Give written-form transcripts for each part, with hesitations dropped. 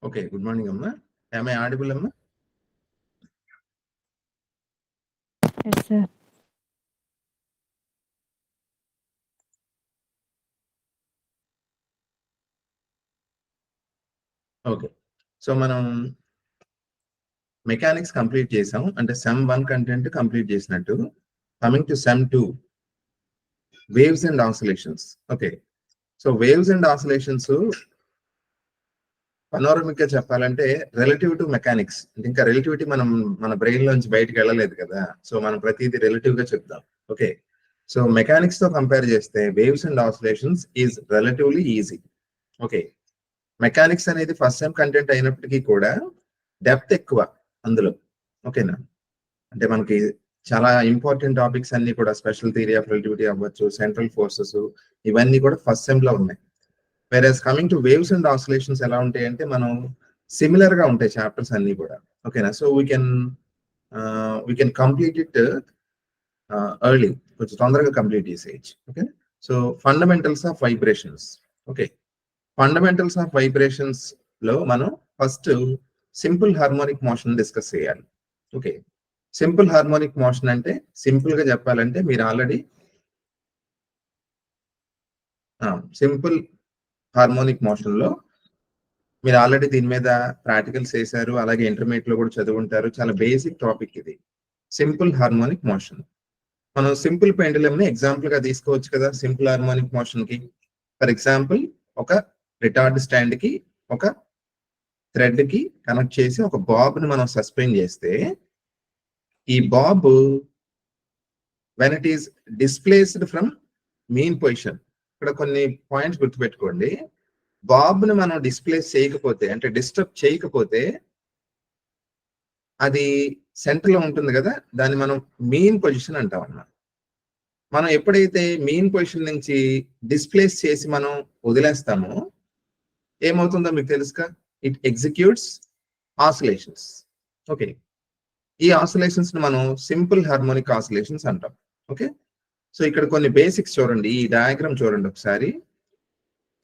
Okay, good morning, Amma. Am I audible, Amma? Yes, sir. Okay. So, మనం mechanics complete చేసాం. అంటే sem 1 content complete చేసినట్టు. Coming two sem 2, waves and oscillations. Okay. So waves and oscillations panoramic గా చెప్పాలంటే relative to mechanics. ఇంకా relativity మన brain లోంచి బయటకు వెళ్ళలేదు కదా. సో మనం ప్రతిదీ రిలేటివ్ గా చెప్తాం. ఓకే. సో మెకానిక్స్ తో కంపేర్ చేస్తే waves and oscillations is relatively easy. Okay. Mechanics అనేది ఫస్ట్ సెమ్ కంటెంట్ అయినప్పటికీ కూడా డెప్త్ ఎక్కువ అందులో. ఓకేనా? అంటే మనకి చాలా ఇంపార్టెంట్ టాపిక్స్ అన్ని కూడా స్పెషల్ థియరీ ఆఫ్ రిలేటివిటీ అవ్వచ్చు, సెంట్రల్ ఫోర్సెస్, ఇవన్నీ కూడా ఫస్ట్ సెమ్ లో ఉన్నాయి. Whereas coming to waves and oscillations ఎలా ఉంటాయి అంటే మనం సిమిలర్ గా ఉంటాయి చాప్టర్స్ అన్ని కూడా. ఓకేనా? So we can complete it early, కొంచెం తొందరగా కంప్లీట్ చేసేయచ్చు. Okay. So fundamentals of vibrations. Okay. Fundamentals of vibrations లో మనం first simple harmonic motion discuss చేయాలి. ఓకే. సింపుల్ హార్మోనిక్ మోషన్ అంటే సింపుల్ గా చెప్పాలంటే మీరు ఆల్రెడీ సింపుల్ హార్మోనిక్ మోషన్ లో మీరు ఆల్రెడీ దీని మీద ప్రాక్టికల్స్ చేశారు, అలాగే ఇంటర్మీడియట్ లో కూడా చదువుంటారు. చాలా బేసిక్ టాపిక్ ఇది, సింపుల్ హార్మోనిక్ మోషన్. మనం సింపుల్ పెండులమ్ ని ఎగ్జాంపుల్ గా తీసుకోవచ్చు కదా సింపుల్ హార్మోనిక్ మోషన్ కి. ఫర్ ఎగ్జాంపుల్, ఒక రిటార్డ్ స్టాండ్ కి ఒక థ్రెడ్ కి కనెక్ట్ చేసి ఒక బాబ్ ని మనం సస్పెండ్ చేస్తే, ఈ Bob when it is displaced from mean position, ఇక్కడ కొన్ని పాయింట్స్ గుర్తుపెట్టుకోండి. బాబ్ ని మనం డిస్ప్లేస్ చేయకపోతే, అంటే డిస్టర్బ్ చేయకపోతే, అది సెంటర్ లో ఉంటుంది కదా, దాన్ని మనం మీన్ పొజిషన్ అంటాం అన్నమాట. మనం ఎప్పుడైతే మీన్ పొజిషన్ నుంచి డిస్ప్లేస్ చేసి మనం వదిలేస్తామో ఏమవుతుందో మీకు తెలుసుగా, ఇట్ ఎగ్జిక్యూట్స్ ఆసిలేషన్స్. ఓకే. ఈ ఆసిలేషన్స్ ని మనం సింపుల్ హార్మోనిక్ ఆసిలేషన్స్ అంటాం. ఓకే. సో ఇక్కడ కొన్ని బేసిక్స్ చూడండి, ఈ డయాగ్రామ్ చూడండి ఒకసారి.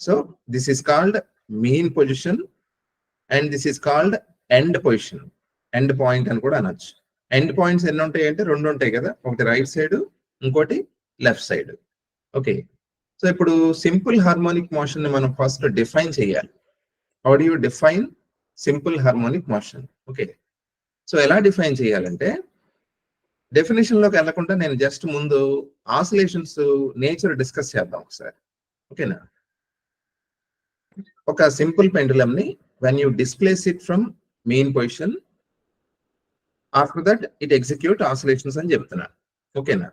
So this is called mean position and this is called end position. End point అని కూడా అనొచ్చు. ఎండ్ పాయింట్స్ ఎన్ని ఉంటాయి అంటే 2 ఉంటాయి కదా, ఒకటి రైట్ సైడ్, ఇంకోటి లెఫ్ట్ సైడ్. ఓకే. సో ఇప్పుడు సింపుల్ హార్మోనిక్ మోషన్ ని మనం ఫస్ట్ డిఫైన్ చేయాలి. How do you define simple harmonic motion? Okay. So ఎలా డిఫైన్ చేయాలంటే, డెఫినేషన్ లోకి వెళ్లకుండా నేను జస్ట్ ముందు ఆసిలేషన్స్ నేచర్ డిస్కస్ చేద్దాం ఒకసారి. ఓకేనా? ఒక సింపుల్ పెండులమ్ ని when you displace it from mean position, after that it execute oscillations అని చెప్తున్నాను. ఓకేనా?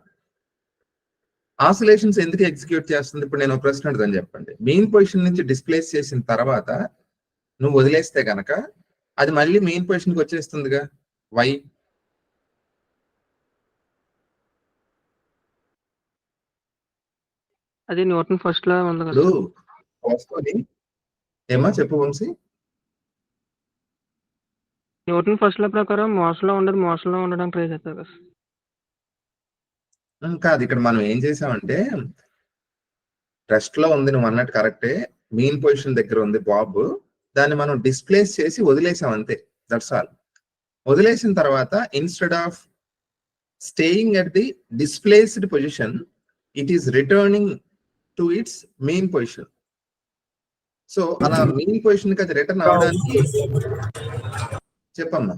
ఆసిలేషన్స్ ఎందుకు ఎగ్జిక్యూట్ చేస్తుంది? ఇప్పుడు నేను ఒక ప్రశ్న అడుగుతాను, చెప్పండి. మెయిన్ పొజిషన్ నుంచి డిస్ప్లేస్ చేసిన తర్వాత నువ్వు వదిలేస్తే కనుక అది మళ్ళీ మెయిన్ పొజిషన్ కి వచ్చేస్తుందిగా. వై? అది న్యూటన్ ఫస్ట్ లా ఉంది కదా. ఏమా చెప్పు వంశీ. న్యూటన్ ఫస్ట్ లా ప్రకారం మోసంలో ఉండదు, మోసంలో ఉండడానికి ట్రై చేస్తారు కదా. కాదు, ఇక్కడ మనం ఏం చేసామంటే రెస్ట్ లో ఉంది, నువ్వు అన్నట్టు కరెక్టే. మెయిన్ పొజిషన్ దగ్గర ఉంది బాబ్, దాన్ని మనం డిస్ప్లేస్ చేసి వదిలేసాం అంతే. That's all. వదిలేసిన తర్వాత instead of staying at the displaced position, it is returning to it's main position. So అలా మెయిన్ పొజిషన్ కి అది రిటర్న్ అవడానికి చెప్పమ్మా.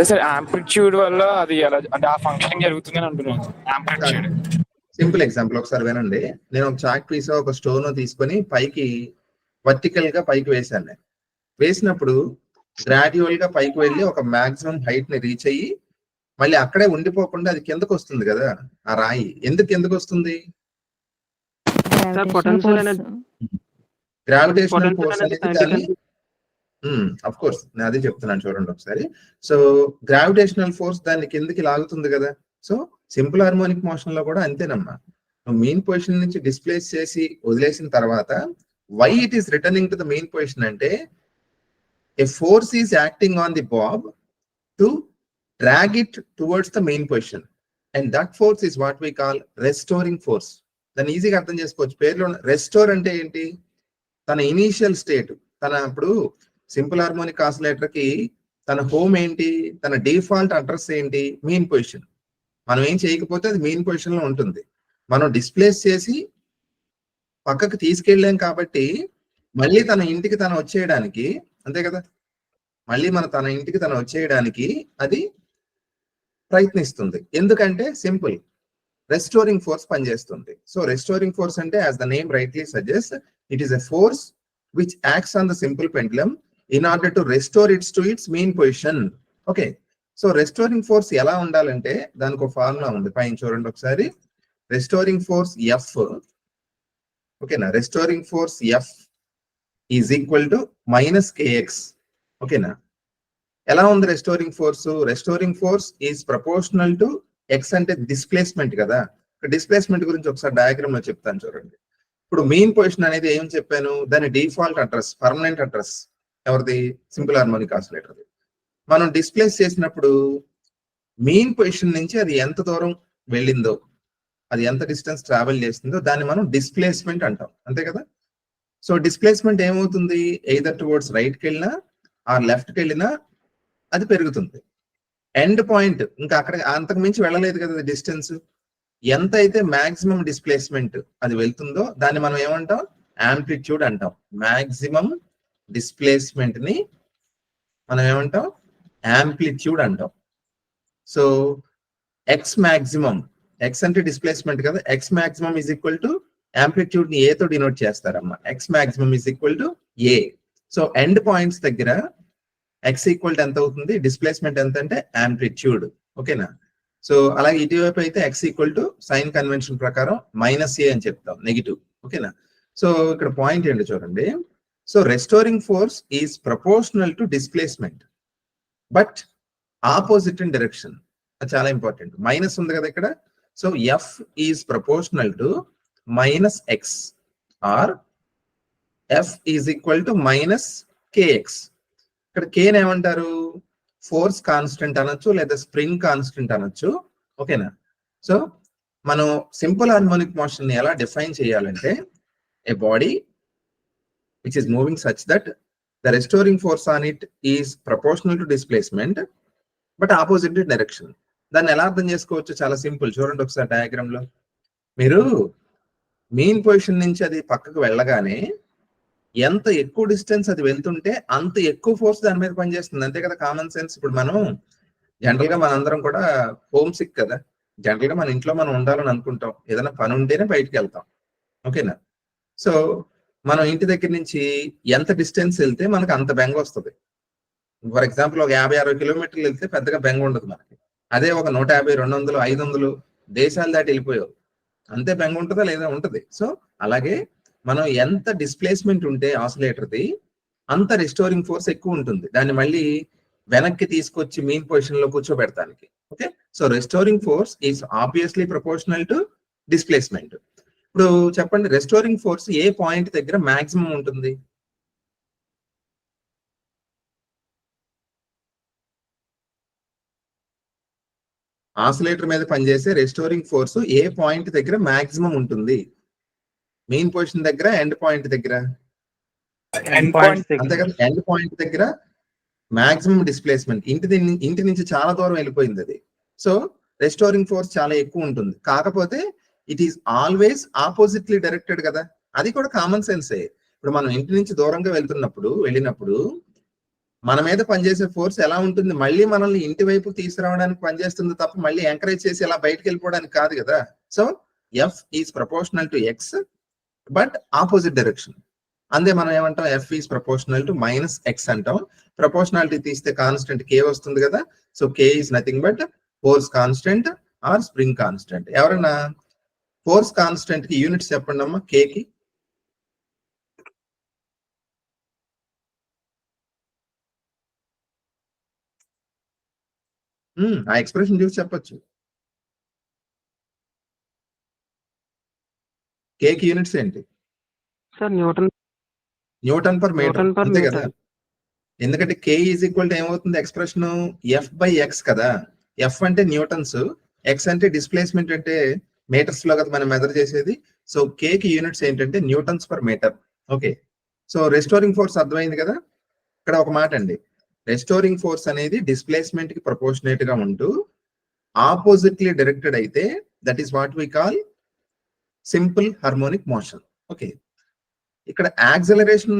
సార్ యాంప్లిట్యూడ్ వల్ల అది ఎలా, అంటే ఆ ఫంక్షన్ జరుగుతుందని అంటున్నాను. యాంప్లిట్యూడ్ సింపుల్ ఎగ్జాంపుల్ ఒకసారి వినండి. నేను ఒక చాక్ పీస్ ఒక స్టోన్ తీసుకొని పైకి వర్టికల్ గా పైకి వేసాను. నేను వేసినప్పుడు గ్రాడ్యువల్ గా పైకి వెళ్ళి ఒక మాక్సిమం హైట్ ని రీచ్ అయ్యి మళ్ళీ అక్కడే ఉండిపోకుండా అది కిందకు వస్తుంది కదా ఆ రాయి. ఎందుకు వస్తుంది? గ్రావిటేషనల్ ఫోర్స్ అనేది దాన్ని, అఫ్ కోర్స్ నేను అదే చెప్తున్నాను చూడండి ఒకసారి. సో గ్రావిటేషనల్ ఫోర్స్ దాన్ని కిందకి లాగుతుంది కదా. సో సింపుల్ హార్మోనిక్ మోషన్ లో కూడా అంతేనమ్మా. మెయిన్ పొజిషన్ నుంచి డిస్ప్లేస్ చేసి వదిలేసిన తర్వాత why it is returning to the mean position అంటే, a force is acting on the bob to drag it towards the main position, and that force is what we call restoring force. దాన్ని ఈజీగా అర్థం చేసుకోవచ్చు. పేరులో restore అంటే ఏంటి? తన initial state, తన ఇప్పుడు సింపుల్ హార్మోనిక్ ఆసిలేటర్ కి తన హోమ్ ఏంటి, తన డిఫాల్ట్ అడ్రస్ ఏంటి, మీన్ పొజిషన్. మనం ఏం చేయకపోతే అది మీన్ పొజిషన్ లో ఉంటుంది. మనం డిస్ప్లేస్ చేసి పక్కకు తీసుకెళ్ళాం కాబట్టి మళ్ళీ తన ఇంటికి తను వచ్చేయడానికి, అంతే కదా, మళ్ళీ తన ఇంటికి తను వచ్చేయడానికి అది ప్రయత్నిస్తుంది. ఎందుకంటే సింపుల్ రెస్టోరింగ్ ఫోర్స్ పనిచేస్తుంది. సో రెస్టోరింగ్ ఫోర్స్ అంటే as the name rightly suggest, it is a force which acts on the simple pendulum in order to restore its to its mean position. Okay, so restoring force ఎలా ఉండాలంటే దానికి ఒక formula ఉంది, పైన చూడండి ఒకసారి. Restoring force F, ఓకేనా, restoring force F is equal to minus K X. ఓకేనా, ఎలా ఉంది restoring force? Restoring force is proportional to X అంటే డిస్ప్లేస్మెంట్ కదా. డిస్ప్లేస్మెంట్ గురించి ఒకసారి డయాగ్రామ్ లో చెప్తాను చూడండి. ఇప్పుడు మెయిన్ పొజిషన్ అనేది ఏం చెప్పాను, దాని డిఫాల్ట్ అడ్రస్, పర్మనెంట్ అడ్రస్ ఎవరిది? Simple harmonic oscillator. మనం డిస్ప్లేస్ చేసినప్పుడు మెయిన్ పొజిషన్ నుంచి అది ఎంత దూరం వెళ్ళిందో, అది ఎంత డిస్టెన్స్ ట్రావెల్ చేస్తుందో దాన్ని మనం డిస్ప్లేస్మెంట్ అంటాం, అంతే కదా. సో డిస్ప్లేస్మెంట్ ఏమవుతుంది, ఎయిదర్ టువర్డ్స్ రైట్ కి వెళ్ళినా ఆర్ లెఫ్ట్ కి వెళ్ళినా అది పెరుగుతుంది. ఎండ్ పాయింట్ ఇంకా అక్కడ అంతకు మించి వెళ్ళలేదు కదా డిస్టెన్స్. ఎంత అయితే మాక్సిమం డిస్ప్లేస్మెంట్ అది వెళ్తుందో దాన్ని మనం ఏమంటాం, యాంప్లిట్యూడ్ అంటాం. మాక్సిమం డిస్ప్లేస్మెంట్ ని మనం ఏమంటాం, యాంప్లిట్యూడ్ అంటాం. సో ఎక్స్ మాక్సిమం, ఎక్స్ అంటే డిస్ప్లేస్మెంట్ కదా, X maximum is equal to amplitude ని ఏతో డినోట్ చేస్తారమ్మా. X maximum is equal to A. So end points దగ్గర ఎక్స్ ఈక్వల్ టు ఎంత అవుతుంది, డిస్ప్లేస్మెంట్ ఎంత అంటే యాంప్లిట్యూడ్. ఓకేనా, సో అలాగే ఇటువైపు అయితే X equal to sign convention ప్రకారం మైనస్ ఏ అని చెప్తాం, నెగిటివ్. ఓకేనా, సో ఇక్కడ పాయింట్ ఏంటి చూడండి. So restoring force is proportional to displacement but opposite in direction. అది చాలా ఇంపార్టెంట్. మైనస్ ఉంది కదా ఇక్కడ. So F is proportional to minus X or F is equal to minus K X. ఇక్కడ కేని ఏమంటారు, ఫోర్స్ కాన్స్టెంట్ అనొచ్చు లేదా స్ప్రింగ్ కాన్స్టెంట్ అనొచ్చు. ఓకేనా, సో మనం సింపుల్ హార్మోనిక్ మోషన్ ని ఎలా డిఫైన్ చేయాలంటే, ఏ body which is moving such that the restoring force on it is proportional to displacement but opposite in direction. దాన్ని ఎలా అర్థం చేసుకోవచ్చు, చాలా సింపుల్. చూడండి ఒకసారి డయాగ్రామ్ లో. మీరు మెయిన్ పొజిషన్ నుంచి అది పక్కకు వెళ్ళగానే ఎంత ఎక్కువ డిస్టెన్స్ అది వెళ్తుంటే అంత ఎక్కువ ఫోర్స్ దాని మీద పనిచేస్తుంది, అంతే కదా, కామన్ సెన్స్. ఇప్పుడు మనం జనరల్ గా మనందరం కూడా హోమ్ సిక్ కదా, జనరల్ గా మన ఇంట్లో మనం ఉండాలని అనుకుంటాం, ఏదైనా పని ఉంటేనే బయటికి వెళ్తాం. ఓకేనా, సో మనం ఇంటి దగ్గర నుంచి ఎంత డిస్టెన్స్ వెళ్తే మనకు అంత బెంగ వస్తుంది. ఫర్ ఎగ్జాంపుల్ ఒక 50-60 కిలోమీటర్లు వెళ్తే పెద్దగా బెంగ ఉండదు మనకి. అదే ఒక 150, 200, 500 దేశాలు దాటి వెళ్ళిపోయావు, అంతే బెంగ ఉంటుందా లేదా? ఉంటది. సో అలాగే మనం ఎంత డిస్ప్లేస్మెంట్ ఉంటే ఆసిలేటర్ది అంత రెస్టోరింగ్ ఫోర్స్ ఎక్కువ ఉంటుంది, దాన్ని మళ్ళీ వెనక్కి తీసుకొచ్చి మెయిన్ పొజిషన్ లో కూర్చోబెడతానికి. Okay, so restoring force is obviously proportional to displacement. ఇప్పుడు చెప్పండి, రెస్టోరింగ్ ఫోర్స్ ఏ పాయింట్ దగ్గర మాక్సిమం ఉంటుంది? ఆసిలేటర్ మీద పనిచేసే రెస్టోరింగ్ ఫోర్స్ ఏ పాయింట్ దగ్గర మాక్సిమం ఉంటుంది? మెయిన్ పొజిషన్ దగ్గర, ఎండ్ పాయింట్ దగ్గర? అంతే కదా, ఎండ్ పాయింట్ దగ్గర మాక్సిమం డిస్ప్లేస్మెంట్. ఇంటి నుంచి చాలా దూరం వెళ్ళిపోయింది అది. సో రెస్టోరింగ్ ఫోర్స్ చాలా ఎక్కువ ఉంటుంది. కాకపోతే it is always oppositely directed కదా, అది కూడా కామన్ సెన్సే. ఇప్పుడు మనం ఇంటి నుంచి దూరంగా వెళ్ళినప్పుడు మన మీద పనిచేసే ఫోర్స్ ఎలా ఉంటుంది, మళ్ళీ మనల్ని ఇంటి వైపు తీసుకురావడానికి పనిచేస్తుంది తప్ప మళ్ళీ ఎంకరేజ్ చేసి ఎలా బయటకు వెళ్ళిపోవడానికి కాదు కదా. So F is proportional to X but opposite direction. అందే మనం ఏమంటాం, F is proportional to minus X అంటాం. ప్రపోర్షనాలిటీ తీస్తే కాన్స్టెంట్ కే వస్తుంది కదా. So K is nothing but force constant or spring constant. ఎవరైనా ఫోర్స్ కాన్స్టెంట్ కి యూనిట్స్ చెప్పండి అమ్మా, కే కి. ఆ ఎక్స్ప్రెషన్ చూసి చెప్పొచ్చు. కే కి యూనిట్స్ ఏంటి sir? Newton per metre, newton per అంతే కదా. మీటర్. ఎందుకంటే కే ఈజ్ ఈక్వల్ టు ఏమవుతుంది, ఎక్స్ప్రెషన్ ఎఫ్ బై ఎక్స్ కదా. ఎఫ్ అంటే న్యూటన్స్, ఎక్స్ అంటే డిస్ప్లేస్మెంట్ అంటే మీటర్స్ లో కదా మనం మెజర్ చేసేది. సో కే కి యూనిట్స్ ఏంటంటే newtons per metre. Okay, so restoring force అర్థమైంది కదా. ఇక్కడ ఒక మాట అండి, రెస్టోరింగ్ ఫోర్స్ అనేది డిస్ప్లేస్మెంట్ కి ప్రపోర్షనేట్ గా ఉంటూ ఆపోజిట్లీ డైరెక్టెడ్ అయితే that is what we call simple harmonic motion. Okay, ఇక్కడ యాక్సలరేషన్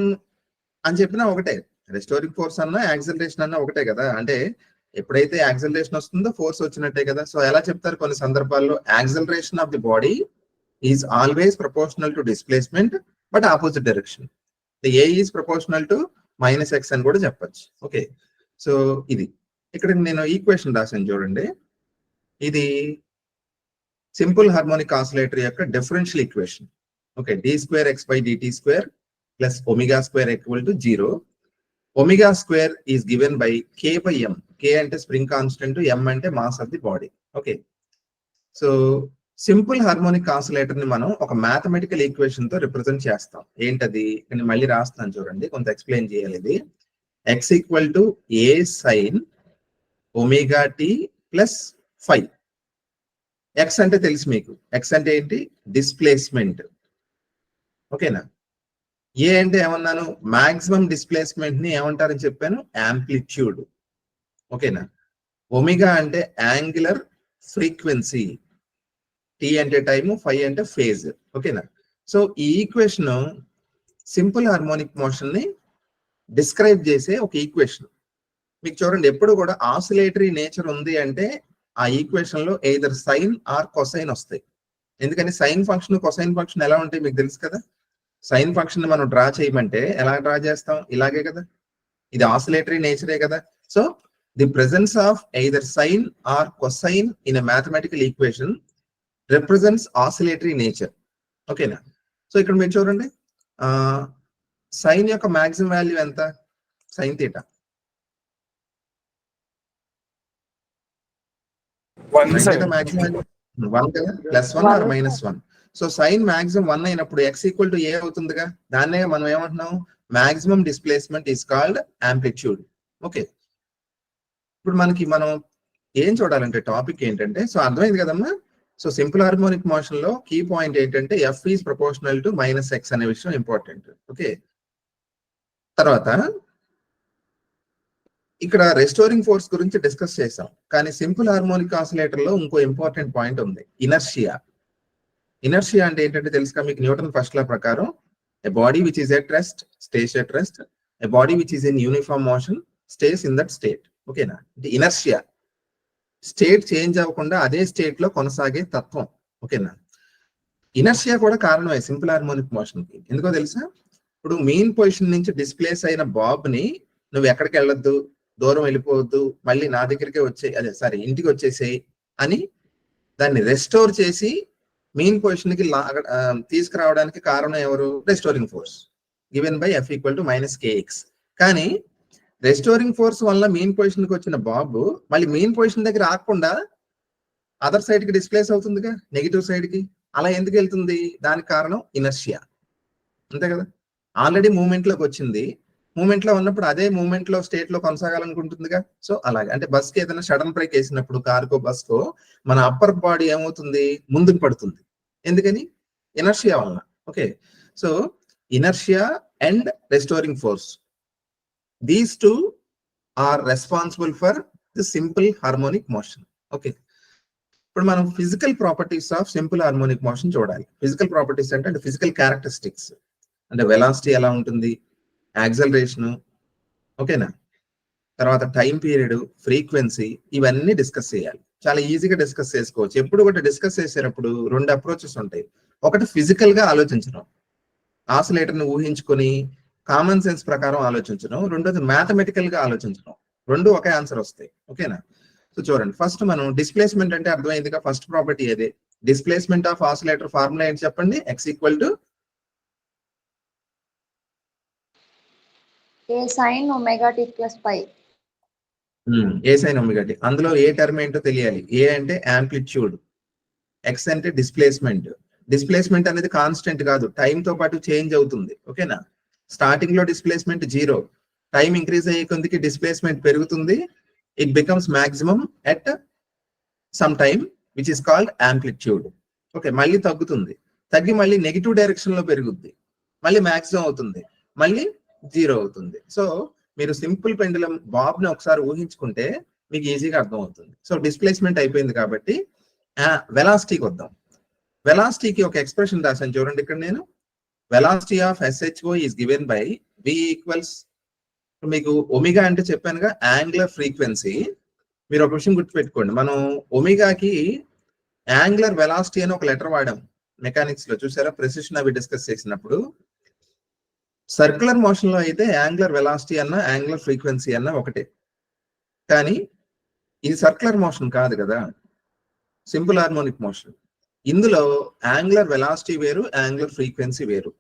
అని చెప్పినా ఒకటే, రెస్టోరింగ్ ఫోర్స్ అన్నా యాక్సలరేషన్ అన్నా ఒకటే కదా. అంటే ఎప్పుడైతే యాక్సలరేషన్ వస్తుందో ఫోర్స్ వచ్చినట్టే కదా. సో ఎలా చెప్తారు కొన్ని సందర్భాల్లో, acceleration of the body is always proportional to displacement but opposite direction. A is proportional to -x అని కూడా చెప్పచ్చు. ఓకే, సో ఇది ఇక్కడ నేను ఈక్వేషన్ రాశాను చూడండి. ఇది సింపుల్ హార్మోనిక్ ఆసిలేటర్ యొక్క differential equation. Okay, d²x/dt² plus ω² = 0. ω² is given by k/m. k అంటే స్ప్రింగ్ కాన్స్టెంట్, m అంటే mass of the body. Okay, so simple harmonic oscillator ని మనం ఒక మ్యాథమెటికల్ ఈక్వేషన్ తో రిప్రజెంట్ చేస్తాం. ఏంటది, నేను మళ్ళీ రాస్తాను చూడండి, కొంత ఎక్స్ప్లెయిన్ చేయాలి. ఇది x = a sin ωt plus φ. x అంటే తెలుసు మీకు, x అంటే ఏంటి, డిస్ప్లేస్మెంట్. ఓకేనా, ఏ అంటే ఏమన్నాను, మాక్సిమం డిస్ప్లేస్మెంట్ ని ఏమంటారని చెప్పాను, యాంప్లిట్యూడ్. ఓకేనా, ఒమేగా అంటే యాంగులర్ ఫ్రీక్వెన్సీ, టీ అంటే టైము, ఫై అంటే ఫేజ్. ఓకేనా, సో ఈ ఈక్వేషన్ సింపుల్ హార్మోనిక్ మోషన్ ని డిస్క్రైబ్ చేసే ఒక ఈక్వేషన్. మీకు చూడండి, ఎప్పుడు కూడా ఆసిలేటరీ నేచర్ ఉంది అంటే ఆ ఈక్వేషన్ లో ఎయిదర్ సైన్ ఆర్ కొసైన్ వస్తాయి. ఎందుకని సైన్ ఫంక్షన్ కొసైన్ ఫంక్షన్ ఎలా ఉంటాయి మీకు తెలుసు కదా. సైన్ ఫంక్షన్ మనం డ్రా చేయమంటే ఎలా డ్రా చేస్తాం, ఇలాగే కదా. ఇది ఆసిలేటరీ నేచరే కదా. So the presence of either sine or cosine in a mathematical equation represents oscillatory nature. ఓకేనా, సో ఇక్కడ మీరు చూడండి, సైన్ యొక్క మాక్సిమం వాల్యూ ఎంత, సైన్ థీటా 1 side. మాక్సిమం 1 కదా, +1 ఆర్ -1. సో సైన్ మాక్సిమం 1 అయినప్పుడు x = a అవుతుందిగా. దాన్నే మనం ఏమంటున్నాం, maximum displacement is called amplitude. Okay, ఇప్పుడు మనం ఏం చూడాలంటే టాపిక్ ఏంటంటే, సో అర్థమైంది కదమ్మా. సో సింపుల్ హార్మోనిక్ మోషన్ లో కీ పాయింట్ ఏంటంటే f is proportional to -x అనే విషయం ఇంపార్టెంట్. ఓకే, తర్వాత ఇక్కడ రెస్టోరింగ్ ఫోర్స్ గురించి డిస్కస్ చేసాం, కానీ సింపుల్ హార్మోనిక్ ఆసిలేటర్ లో ఇంకో ఇంపార్టెంట్ పాయింట్ ఉంది, ఇనర్షియా. ఇనర్షియా అంటే ఏంటంటే తెలుసుగా మీకు, న్యూటన్ ఫస్ట్ లా ప్రకారం a body which is at rest stays at rest, a body which is in uniform motion stays in that state. ఓకేనా, అంటే ఇనర్షియా స్టేట్ చేంజ్ అవ్వకుండా అదే స్టేట్ లో కొనసాగే తత్వం. ఓకేనా, ఇనర్షియా కూడా కారణమే సింపుల్ హార్మోనిక్ మోషన్ కి. ఎందుకో తెలుసా, ఇప్పుడు మెయిన్ పొజిషన్ నుంచి డిస్ప్లేస్ అయిన బాబ్ ని నువ్వు ఎక్కడికి వెళ్ళొద్దు, దూరం వెళ్ళిపోవద్దు, మళ్ళీ నా దగ్గరికే ఇంటికి వచ్చేసేయి అని దాన్ని రెస్టోర్ చేసి మెయిన్ పొజిషన్ కి తీసుకురావడానికి కారణం ఎవరు, restoring force given by F = -kx. కానీ రెస్టోరింగ్ ఫోర్స్ వల్ల మెయిన్ పొజిషన్ కి వచ్చిన బాబు మళ్ళీ మెయిన్ పొజిషన్ దగ్గర ఆగకుండా అదర్ సైడ్ కి డిస్ప్లేస్ అవుతుందిగా, నెగిటివ్ సైడ్ కి. అలా ఎందుకు వెళ్తుంది, దానికి కారణం ఇనర్షియా. అంతే కదా, ఆల్రెడీ మూవ్మెంట్ లోకి వచ్చింది, మూవ్మెంట్ లో ఉన్నప్పుడు అదే మూవ్మెంట్ లో స్టేట్ లో కొనసాగాలనుకుంటుందిగా. సో అలాగే అంటే బస్ కి ఏదైనా సడన్ బ్రేక్ వేసినప్పుడు, కార్కో బస్ కో, మన అప్పర్ బాడీ ఏమవుతుంది, ముందుకు పడుతుంది. ఎందుకని, ఇనర్షియా వలన. Okay, so inertia and restoring force, these two are responsible for the simple harmonic motion. Okay, ఇప్పుడు మనం physical properties of simple harmonic motion చూడాలి. ఫిజికల్ ప్రాపర్టీస్ అంటే ఫిజికల్ క్యారెక్టరిస్టిక్స్, అంటే వెలాసిటీ ఎలా ఉంటుంది, యాక్సలరేషన్, ఓకేనా, తర్వాత టైం పీరియడ్, ఫ్రీక్వెన్సీ, ఇవన్నీ డిస్కస్ చేయాలి. చాలా ఈజీగా డిస్కస్ చేసుకోవచ్చు. ఎప్పుడు కూడా డిస్కస్ చేసేటప్పుడు 2 అప్రోచెస్ ఉంటాయి. ఒకటి ఫిజికల్ గా ఆలోచించడం, ఆసిలేటర్ ని ఊహించుకొని కామన్ సెన్స్ ప్రకారం ఆలోచించడం. రెండోది మ్యాథమెటికల్ గా ఆలోచించడం. రెండు ఒకే ఆన్సర్ వస్తాయి. ఓకేనా, సో చూడండి, ఫస్ట్ మనం డిస్ప్లేస్మెంట్ అంటే అర్థమైందిగా. ఫస్ట్ ప్రాపర్టీ అదే, డిస్ప్లేస్మెంట్ ఆఫ్ ఆసిలేటర్ ఫార్ములా ఏంటి చెప్పండి, x = a sin ωt + π. A sine omega t. అందులో ఏ టర్మ్ ఏంటో తెలియాలి. ఏ అంటే యాంప్లిట్యూడ్, ఎక్స్ అంటే డిస్ప్లేస్మెంట్. డిస్ప్లేస్మెంట్ అనేది కాన్స్టెంట్ కాదు, టైం తో పాటు చేంజ్ అవుతుంది. ఓకేనా, స్టార్టింగ్ లో డిస్ప్లేస్మెంట్ 0, టైం ఇంక్రీజ్ అయ్యే కొద్దికి డిస్ప్లేస్మెంట్ పెరుగుతుంది. It becomes maximum at some time which is called amplitude. Okay, మళ్ళీ తగ్గుతుంది, తగ్గి మళ్ళీ నెగిటివ్ డైరెక్షన్ లో పెరుగుద్ది, మళ్ళీ మాక్సిమం అవుతుంది, మళ్ళీ 0 అవుతుంది. సో మీరు సింపుల్ పెండులం బాబ్ ని ఒకసారి ఊహించుకుంటే మీకు ఈజీగా అర్థం అవుతుంది. సో డిస్ప్లేస్మెంట్ అయిపోయింది కాబట్టి వెలాసిటీకి వద్దాం. వెలాసిటీకి ఒక ఎక్స్ప్రెషన్ రాశాను చూడండి ఇక్కడ నేను. Velocity of SHO is given by V equals, మీకు ఒమేగా అంటే చెప్పానుగా యాంగులర్ ఫ్రీక్వెన్సీ. మీరు ఒక విషయం గుర్తుపెట్టుకోండి, మనం ఒమేగాకి యాంగులర్ వెలాసిటీ అని ఒక లెటర్ వాడాం మెకానిక్స్ లో, చూసారా? ప్రెసిషన్ అవి డిస్కస్ చేసినప్పుడు. సర్క్యులర్ మోషన్ లో అయితే యాంగులర్ వెలాసిటీ అన్న యాంగులర్ ఫ్రీక్వెన్సీ అన్న ఒకటే, కానీ ఇది సర్క్యులర్ మోషన్ కాదు కదా, సింపుల్ హార్మోనిక్ మోషన్. ఇందులో యాంగులర్ వెలాసిటీ వేరు, యాంగులర్ ఫ్రీక్వెన్సీ వేరు.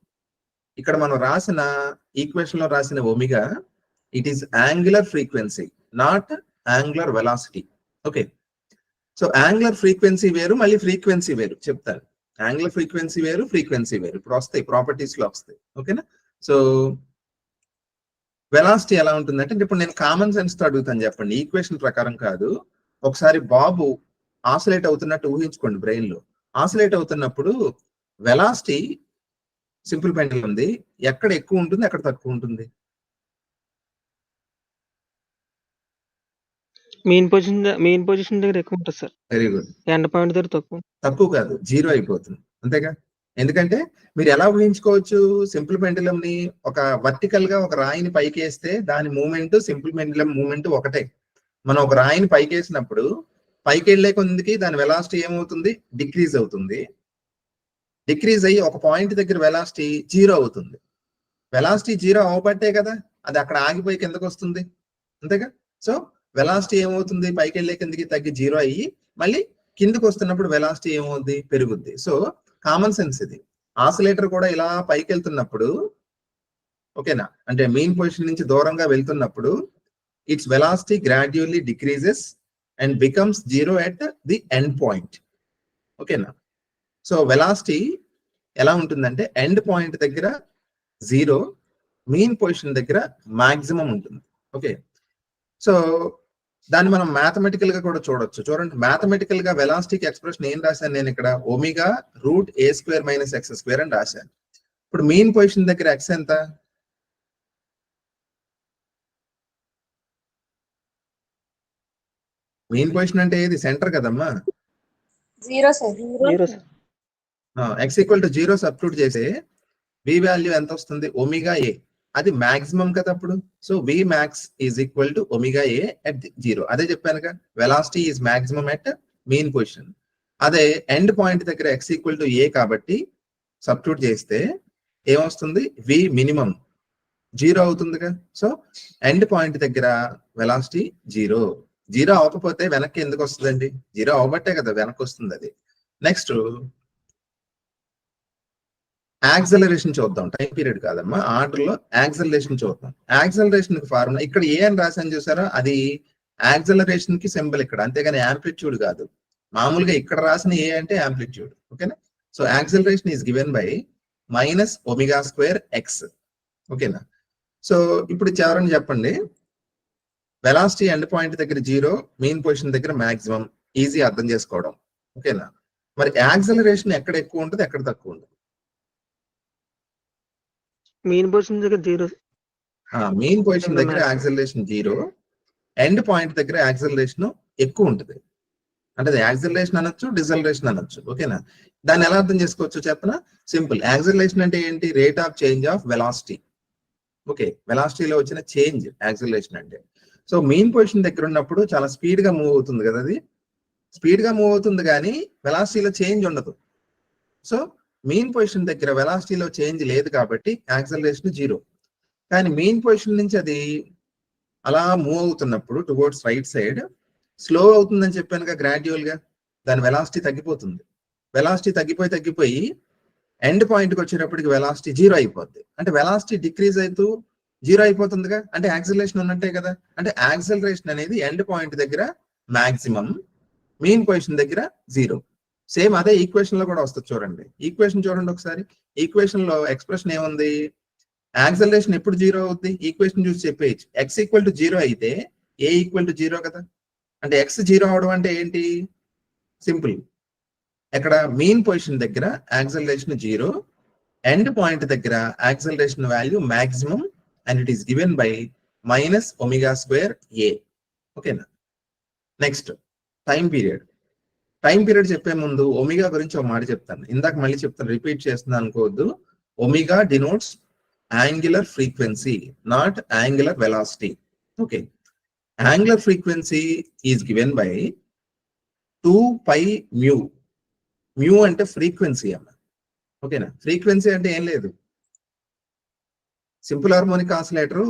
ఇక్కడ మనం రాసిన ఈక్వేషన్ లో రాసిన omega, it is angular frequency, not angular velocity. Okay, so angular frequency వేరు, మళ్ళీ ఫ్రీక్వెన్సీ వేరు చెప్తాను. యాంగులర్ ఫ్రీక్వెన్సీ వేరు, ఫ్రీక్వెన్సీ వేరు, ఇప్పుడు వస్తాయి, ప్రాపర్టీస్ లో వస్తాయి. ఓకేనా? సో వెలాసిటీ ఎలా ఉంటుందంటే, ఇప్పుడు నేను కామన్ సెన్స్ తో అడుగుతాను, చెప్పండి, ఈక్వేషన్ ప్రకారం కాదు. ఒకసారి బాబు ఆసిలేట్ అవుతున్నట్టు ఊహించుకోండి బ్రెయిన్ లో. ఆసిలేట్ అవుతున్నప్పుడు వెలాసిటీ సింపుల్ పెండల్ ఉంది, ఎక్కడ ఎక్కువ ఉంటుంది, ఎక్కడ తక్కువ ఉంటుంది? మెయిన్ పొజిషన్ దగ్గర ఎక్కువ ఉంటుంది sir, very good. End point దగ్గర తక్కువ కాదు, 0 అయిపోతుంది, అంతేగా? ఎందుకంటే మీరు ఎలా ఊహించుకోవచ్చు, సింపుల్ పెండులం ని ఒక వర్టికల్ గా ఒక రాయిని పైకి వేస్తే దాని మూమెంట్, సింపుల్ పెండులం మూమెంట్ ఒకటే. మనం ఒక రాయిని పైకి వేసినప్పుడు పైకి వెళ్లే కొందికి దాని వెలాసిటీ ఏమవుతుంది? డిక్రీజ్ అవుతుంది. డిక్రీజ్ అయ్యి ఒక పాయింట్ దగ్గర వెలాసిటీ 0 అవుతుంది. వెలాసిటీ 0 అవబట్టే కదా అది అక్కడ ఆగిపోయి కిందకు వస్తుంది, అంతేగా? సో వెలాసిటీ ఏమవుతుంది? పైకి వెళ్లే కిందకి తగ్గి 0 అయ్యి మళ్ళీ కిందకు వస్తున్నప్పుడు వెలాసిటీ ఏమవుద్ది? పెరుగుద్ది. సో కామన్ సెన్స్ ఇది. ఆసిలేటర్ కూడా ఇలా పైకి వెళ్తున్నప్పుడు, ఓకేనా, అంటే మెయిన్ పొజిషన్ నుంచి దూరంగా వెళ్తున్నప్పుడు it's velocity gradually decreases and becomes 0 at the end point. ఓకేనా? సో వెలాసిటీ ఎలా ఉంటుందంటే ఎండ్ పాయింట్ దగ్గర 0, మెయిన్ పొజిషన్ దగ్గర మాక్సిమం ఉంటుంది. ఓకే, సో దాన్ని మనం మ్యాథమెటికల్ గా కూడా చూడొచ్చు. చూడండి, మ్యాథమెటికల్ గా వెలాసిటీకి ఎక్స్ప్రెషన్ ఏం రాశాను నేను ఇక్కడ? ఒమేగా రూట్ a² - x² అని రాశాను. ఇప్పుడు మెయిన్ పొజిషన్ దగ్గర x ఎంత? మెయిన్ పొజిషన్ అంటే ఏది? సెంటర్ కదమ్మా. 0 సార్. x = 0 సబ్స్టిట్యూట్ చేస్తే v వాల్యూ ఎంత వస్తుంది? Omega a. అది మాక్సిమం కదా అప్పుడు. So v max is equal to omega a at 0. అదే చెప్పానుగా, velocity is maximum at mean position. అదే ఎండ్ పాయింట్ దగ్గర x = a కాబట్టి సబ్స్టిట్యూట్ చేస్తే ఏమొస్తుంది? v మినిమం 0 అవుతుందిగా. సో ఎండ్ పాయింట్ దగ్గర వెలాసిటీ 0. 0 అవ్వకపోతే వెనక్కి ఎందుకు వస్తుందండి? 0 అవ్వబట్టే కదా వెనక్కి వస్తుంది అది. నెక్స్ట్ యాక్సలరేషన్ చూద్దాం. టైం పీరియడ్ కాదమ్మా, ఆర్డర్ లో యాక్సలరేషన్ చూద్దాం. యాక్సలరేషన్ ఫార్ములా ఇక్కడ ఏ అని రాశాను చూసారా? అది యాక్సలరేషన్ కి సింబల్ ఇక్కడ, అంతేగాని యాంప్లిట్యూడ్ కాదు. మామూలుగా ఇక్కడ రాసిన ఏ అంటే యాంప్లిట్యూడ్. ఓకేనా? So acceleration is given by -ω² x. ఓకేనా? సో ఇప్పుడు ఎవరని చెప్పండి, వెలాసిటీ ఎండ్ పాయింట్ దగ్గర 0, మెయిన్ పొజిషన్ దగ్గర మాక్సిమం, ఈజీ అర్థం చేసుకోవడం. ఓకేనా? మరి యాక్సలరేషన్ ఎక్కడ ఎక్కువ ఉంటుంది, ఎక్కడ తక్కువ ఉంటుంది? మెయిన్ పొజిషన్ దగ్గర 0. మెయిన్ పొజిషన్ దగ్గర యాక్సలరేషన్ 0, ఎండ్ పాయింట్ దగ్గర యాక్సలరేషన్ ఎక్కువ ఉంటుంది. అంటే యాక్సలరేషన్ అనొచ్చు, డిసలరేషన్ అనొచ్చు. ఓకేనా? దాన్ని ఎలా అర్థం చేసుకోవచ్చు చెప్పనా? సింపుల్. యాక్సలరేషన్ అంటే ఏంటి? Rate of change of velocity. Okay, వెలాసిటీలో వచ్చిన చేంజ్ యాక్సలరేషన్ అంటే. సో మెయిన్ పొజిషన్ దగ్గర ఉన్నప్పుడు చాలా స్పీడ్ గా మూవ్ అవుతుంది కదా, అది స్పీడ్ గా మూవ్ అవుతుంది కానీ వెలాసిటీలో చేంజ్ ఉండదు. సో మెయిన్ పొజిషన్ దగ్గర వెలాసిటీలో చేంజ్ లేదు కాబట్టి యాక్సలరేషన్ 0. కానీ మెయిన్ పొజిషన్ నుంచి అది అలా మూవ్ అవుతున్నప్పుడు టువర్డ్స్ రైట్ సైడ్ స్లో అవుతుందని చెప్పానుగా, గ్రాడ్యువల్ గా దాని వెలాసిటీ తగ్గిపోతుంది. వెలాసిటీ తగ్గిపోయి ఎండ్ పాయింట్కి వచ్చేటప్పటికి వెలాసిటీ 0 అయిపోద్ది. అంటే వెలాసిటీ డిక్రీజ్ అవుతూ 0 అయిపోతుందిగా, అంటే యాక్సలరేషన్ ఉన్నట్టే కదా. అంటే యాక్సలరేషన్ అనేది ఎండ్ పాయింట్ దగ్గర మాక్సిమం, మెయిన్ పొజిషన్ దగ్గర 0. సేమ్ అదే ఈక్వేషన్ లో కూడా వస్తుంది చూడండి. ఈక్వేషన్ చూడండి ఒకసారి. ఈక్వేషన్ లో ఎక్స్ప్రెషన్ ఏముంది? యాక్సలరేషన్ ఎప్పుడు 0 అవుద్ది? ఈక్వేషన్ చూసి చెప్పేయచ్చు. x = 0 అయితే a = 0 కదా. అంటే x 0 అవడం అంటే ఏంటి? సింపుల్. ఎక్కడ మెయిన్ పొజిషన్ దగ్గర యాక్సలరేషన్ 0, ఎండ్ పాయింట్ దగ్గర acceleration value maximum and it is given by minus omega square a. ఓకేనా. Next time period. Time period చెప్పే ముందు ఒమేగా గురించి ఒక మాట చెప్తాను. ఇందాక మళ్ళీ చెప్తాను, రిపీట్ చేస్తున్నాను అనుకోవద్దు. Omega denotes angular frequency, not angular velocity. Okay. Angular frequency is given by 2 pi mu. Mu అంటే ఫ్రీక్వెన్సీ అన్న. ఓకేనా. ఫ్రీక్వెన్సీ అంటే ఏం లేదు, సింపుల్ హార్మోనిక్ ఆసిలేటర్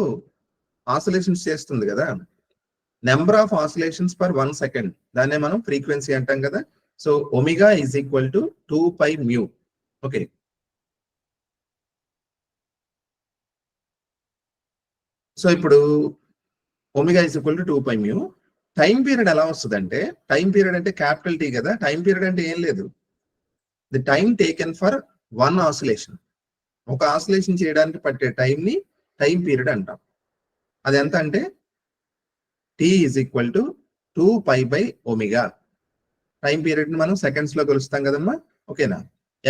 ఆసిలేషన్స్ చేస్తుంది కదా, number of oscillations per 1 second, దాన్నే మనం ఫ్రీక్వెన్సీ అంటాం కదా. So omega is equal to 2 pi mu. Okay. So ఇప్పుడు omega is equal to 2 pi mu. Time period ఎలా వస్తుంది అంటే, టైం పీరియడ్ అంటే క్యాపిటల్ టీ కదా. టైం పీరియడ్ అంటే ఏం లేదు, the time taken for 1 oscillation. ఒక ఆసిలేషన్ చేయడానికి పట్టే టైం ని టైం పీరియడ్ అంటాం. అది ఎంత అంటే T is equal to 2 pi by omega. Time period ని మనం సెకండ్స్ లో కొలుస్తాం కదమ్మా. ఓకేనా.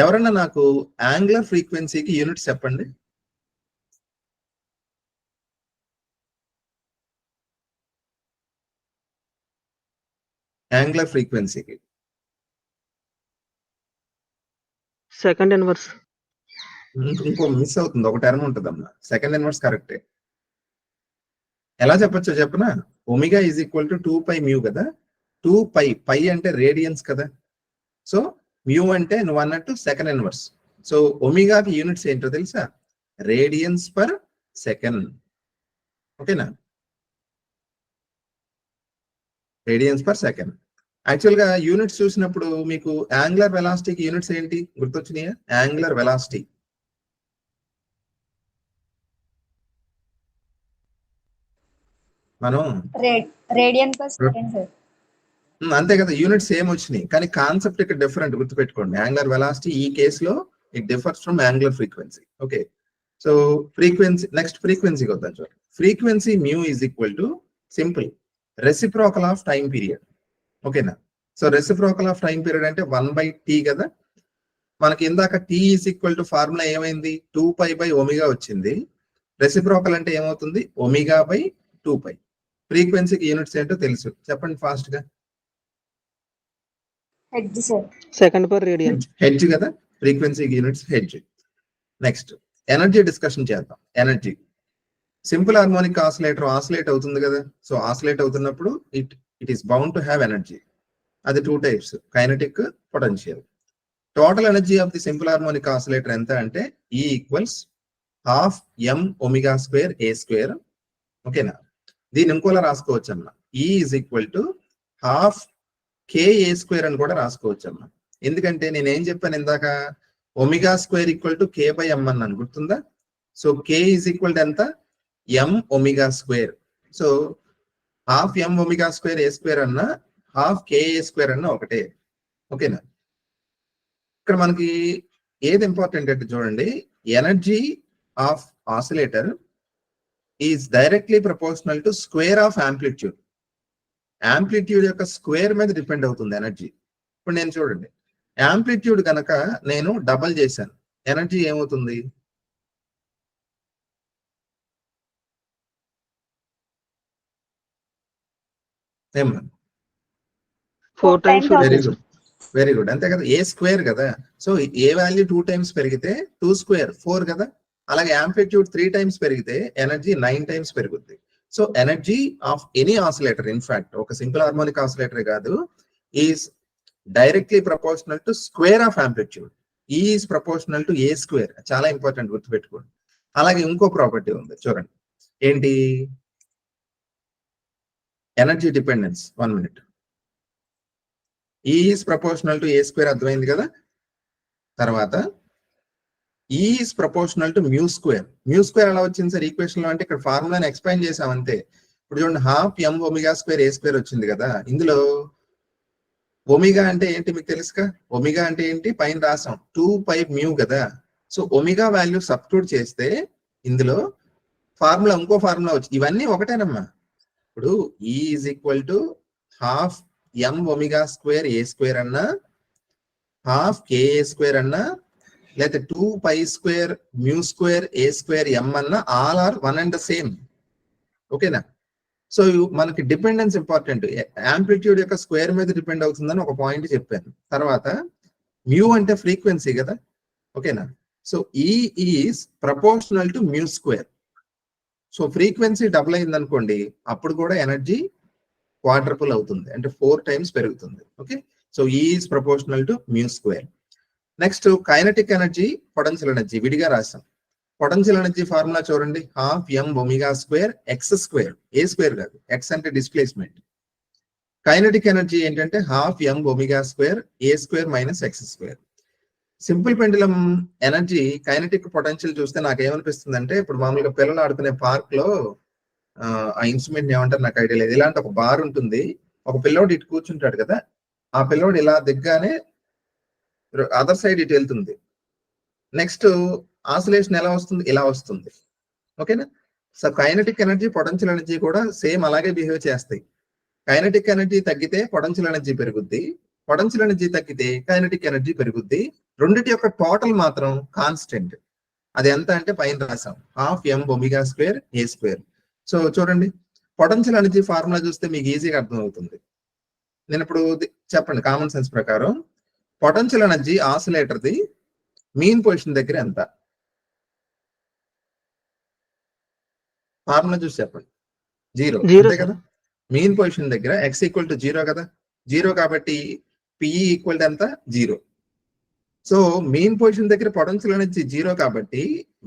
ఎవరన్నా నాకు యాంగులర్ ఫ్రీక్వెన్సీకి యూనిట్స్ చెప్పండి. యాంగులర్ ఫ్రీక్వెన్సీకి సెకండ్ ఇన్వర్స్. ఇంకో మిస్ అవుతుంది, ఒక టర్మ్ ఉంటుందమ్మా. సెకండ్ ఇన్వర్స్ కరెక్టే. ఎలా చెప్పొచ్చో చెప్పనా. Omega is equal to 2 pi mu కదా. 2 పై, పై అంటే రేడియన్స్ కదా. సో మ్యూ అంటే నువ్వు అన్నట్టు సెకండ్ ఇన్వర్స్. సో ఒమేగాకి యూనిట్స్ ఏంటో తెలుసా, రేడియన్స్ పర్ సెకండ్. ఓకేనా. Radians per second. యాక్చువల్ గా యూనిట్స్ చూసినప్పుడు మీకు యాంగులర్ వెలాసిటీకి యూనిట్స్ ఏంటి గుర్తొచ్చినాయా? యాంగులర్ వెలాసిటీ మనం రేడియన్ పర్ సెకండ్ సార్. అంతే కదా, యూనిట్స్ సేమ్ వచ్చినాయి కానీ కాన్సెప్ట్ ఇక్కడ డిఫరెంట్. గుర్తుపెట్టుకోండి, యాంగులర్ వెలాసిటీ ఈ కేసులో it differs from angular frequency. Okay. So frequency, next ఫ్రీక్వెన్సీకి వద్దాం చూడండి. Frequency mu is equal to simple reciprocal of time period. ఓకేనా. So reciprocal of time period అంటే 1 బై టీ కదా. మనకి ఇందాక T is equal to formula ఏమైంది, 2 pi by omega వచ్చింది. రెసిప్రోకల్ అంటే ఏమవుతుంది, ఒమేగా బై 2 పై. ఫ్రీక్వెన్సీకి యూనిట్స్ ఏంటో తెలుసు, చెప్పండి ఫాస్ట్ గా. Hertz sir. Second per radian. Hertz కదా, ఫ్రీక్వెన్సీకి units hertz. Next energy discussion చేద్దాం. Energy, simple harmonic oscillator oscillate అవుతుంది కదా. సో ఆసిలేట్ అవుతున్నప్పుడు it is bound to have energy. అది 2 types, kinetic, potential. Total energy of the simple harmonic oscillator ఎంత అంటే E equals ½ m omega square a square. ఓకేనా. దీన్ని ఇంకోలా రాసుకోవచ్చు అమ్మా, E is equal to ½ k a square అని కూడా రాసుకోవచ్చు అమ్మా. ఎందుకంటే నేను ఏం చెప్పాను ఇందాక, omega square equal to k by m అన్నాను, గుర్తుందా. So k is equal to ఎంత, m omega square. So ½ m omega square a square అన్నా ½ k a స్క్వేర్ అన్నా ఒకటే. ఓకేనా. ఇక్కడ మనకి ఏది ఇంపార్టెంట్ అంటే చూడండి, energy of oscillator is directly proportional to square of amplitude. Amplitude యొక్క స్క్వేర్ మీద డిపెండ్ అవుతుంది ఎనర్జీ. ఇప్పుడు నేను చూడండి, యాంప్లిట్యూడ్ కనుక నేను డబల్ చేశాను, ఎనర్జీ ఏమవుతుంది, ఏమన్నా 4 times. Very good, very good. అంతే కదా, ఏ స్క్వేర్ కదా. సో ఏ వాల్యూ 2 టైమ్స్ పెరిగితే 2 స్క్వేర్ 4 కదా. అలాగే యాంప్లిట్యూడ్ 3 టైమ్స్ పెరిగితే ఎనర్జీ 9 టైమ్స్ పెరుగుద్ది. So energy of any oscillator, in fact ఒక సింపుల్ హార్మోనిక్ ఆసిలేటర్ కాదు, is directly proportional to square of amplitude. E is proportional to a square. చాలా ఇంపార్టెంట్, గుర్తుపెట్టుకోండి. అలాగే ఇంకో ప్రాపర్టీ ఉంది చూడండి, ఏంటి, energy dependence. 1 minute. E is proportional to a square, అర్థమైంది కదా. తర్వాత E is proportional to mu square. mu square ఎలా వచ్చింది సార్ ఈక్వేషన్ లో అంటే, ఇక్కడ ఫార్ములాని ఎక్స్పాండ్ చేసాం అంతే. ఇప్పుడు చూడండి, ½ m omega square a square వచ్చింది కదా. ఇందులో ఒమేగా అంటే ఏంటి మీకు తెలుసుగా, ఒమేగా అంటే ఏంటి పైన రాసాం 2 పై మ్యూ కదా. సో ఒమేగా వాల్యూ సబ్స్టిట్యూట్ చేస్తే ఇందులో ఫార్ములా, ఇంకో ఫార్ములా వచ్చి, ఇవన్నీ ఒకటేనమ్మా. ఇప్పుడు E is equal to ½ m omega square a square అన్నా, ½ k a స్క్వేర్ అన్నా, లేకపోతే 2 pi square mu square A square M అన్న all are one and the same. ఓకేనా? సో మనకి డిపెండెన్స్ ఇంపార్టెంట్. యాంప్లిట్యూడ్ యొక్క స్క్వేర్ మీద డిపెండ్ అవుతుందని ఒక పాయింట్ చెప్పాను. తర్వాత మ్యూ అంటే ఫ్రీక్వెన్సీ కదా. ఓకేనా? సో ఈ is proportional to mu square. So frequency double అయింది అనుకోండి, అప్పుడు కూడా ఎనర్జీ క్వాడ్రపుల్ అవుతుంది, అంటే 4 times పెరుగుతుంది. Okay, so is proportional to mu square. Next kinetic energy, potential energy విడిగా రాసాం. పొటెన్షియల్ ఎనర్జీ ఫార్ములా చూడండి, ½ m omega square x square, A square కాదు, ఎక్స్ అంటే డిస్ప్లేస్మెంట్. కైనటిక్ ఎనర్జీ ఏంటంటే ½ m omega square A square minus x square. Simple pendulum energy kinetic potential చూస్తే నాకు ఏమనిపిస్తుంది అంటే, ఇప్పుడు మామూలుగా పిల్లలు ఆడుకునే పార్క్ లో ఆ ఇన్స్ట్రుమెంట్ ఏమంటారు నాకు ఐడియా లేదు, ఇలాంటి ఒక బార్ ఉంటుంది, ఒక పిల్లోడు ఇటు కూర్చుంటాడు కదా, ఆ పిల్లోడు ఇలా దిగ్గానే అదర్ సైడ్ ఇటు వెళ్తుంది. నెక్స్ట్ ఆసిలేషన్ ఎలా వస్తుంది, ఇలా వస్తుంది. ఓకేనా? So kinetic energy potential energy కూడా సేమ్ అలాగే బిహేవ్ చేస్తాయి. కైనటిక్ ఎనర్జీ తగ్గితే పొటెన్షియల్ ఎనర్జీ పెరుగుద్ది, పొటెన్షియల్ ఎనర్జీ తగ్గితే కైనటిక్ ఎనర్జీ పెరుగుద్ది. రెండిటి యొక్క టోటల్ మాత్రం కాన్స్టెంట్. అది ఎంత అంటే పైన రాసాం, ½ m omega square A square. So చూడండి, పొటెన్షియల్ ఎనర్జీ ఫార్ములా చూస్తే మీకు ఈజీగా అర్థం అవుతుంది. నేను ఇప్పుడు చెప్పండి కామన్ సెన్స్ ప్రకారం, పొటెన్షియల్ ఎనర్జీ ఆసిలేటర్ది మీన్ పొజిషన్ దగ్గర ఎంత? ఫార్ములా చూసి చెప్పండి. 0 అంతే కదా. మీన్ పొజిషన్ దగ్గర x ఈక్వల్ టు 0 కదా, 0 కాబట్టి PE ఈక్వల్ టు ఎంత? 0. సో మీన్ పొజిషన్ దగ్గర పొటెన్షియల్ ఎనర్జీ 0 కాబట్టి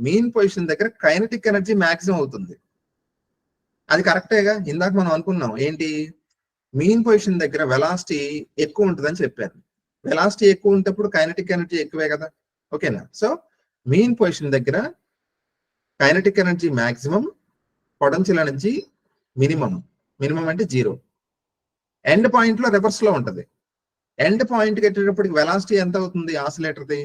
మీన్ పొజిషన్ దగ్గర కైనటిక్ ఎనర్జీ మాక్సిమం అవుతుంది. అది కరెక్టేగా, ఇందాక మనం అనుకున్నాం ఏంటి, మీన్ పొజిషన్ దగ్గర వెలాసిటీ ఎక్కువ ఉంటుందని చెప్పాను. వెలాసిటీ ఎక్కువ ఉంటప్పుడు కైనటిక్ ఎనర్జీ ఎక్కువే కదా. ఓకేనా? సో మీన్ పొజిషన్ దగ్గర kinetic energy maximum, potential energy minimum. Minimum అంటే 0. ఎండ్ పాయింట్ లో రివర్స్ లో ఉంటది. ఎండ్ పాయింట్ కట్టేటప్పటికి వెలాసిటీ ఎంత అవుతుంది ఆసిలేటర్ది?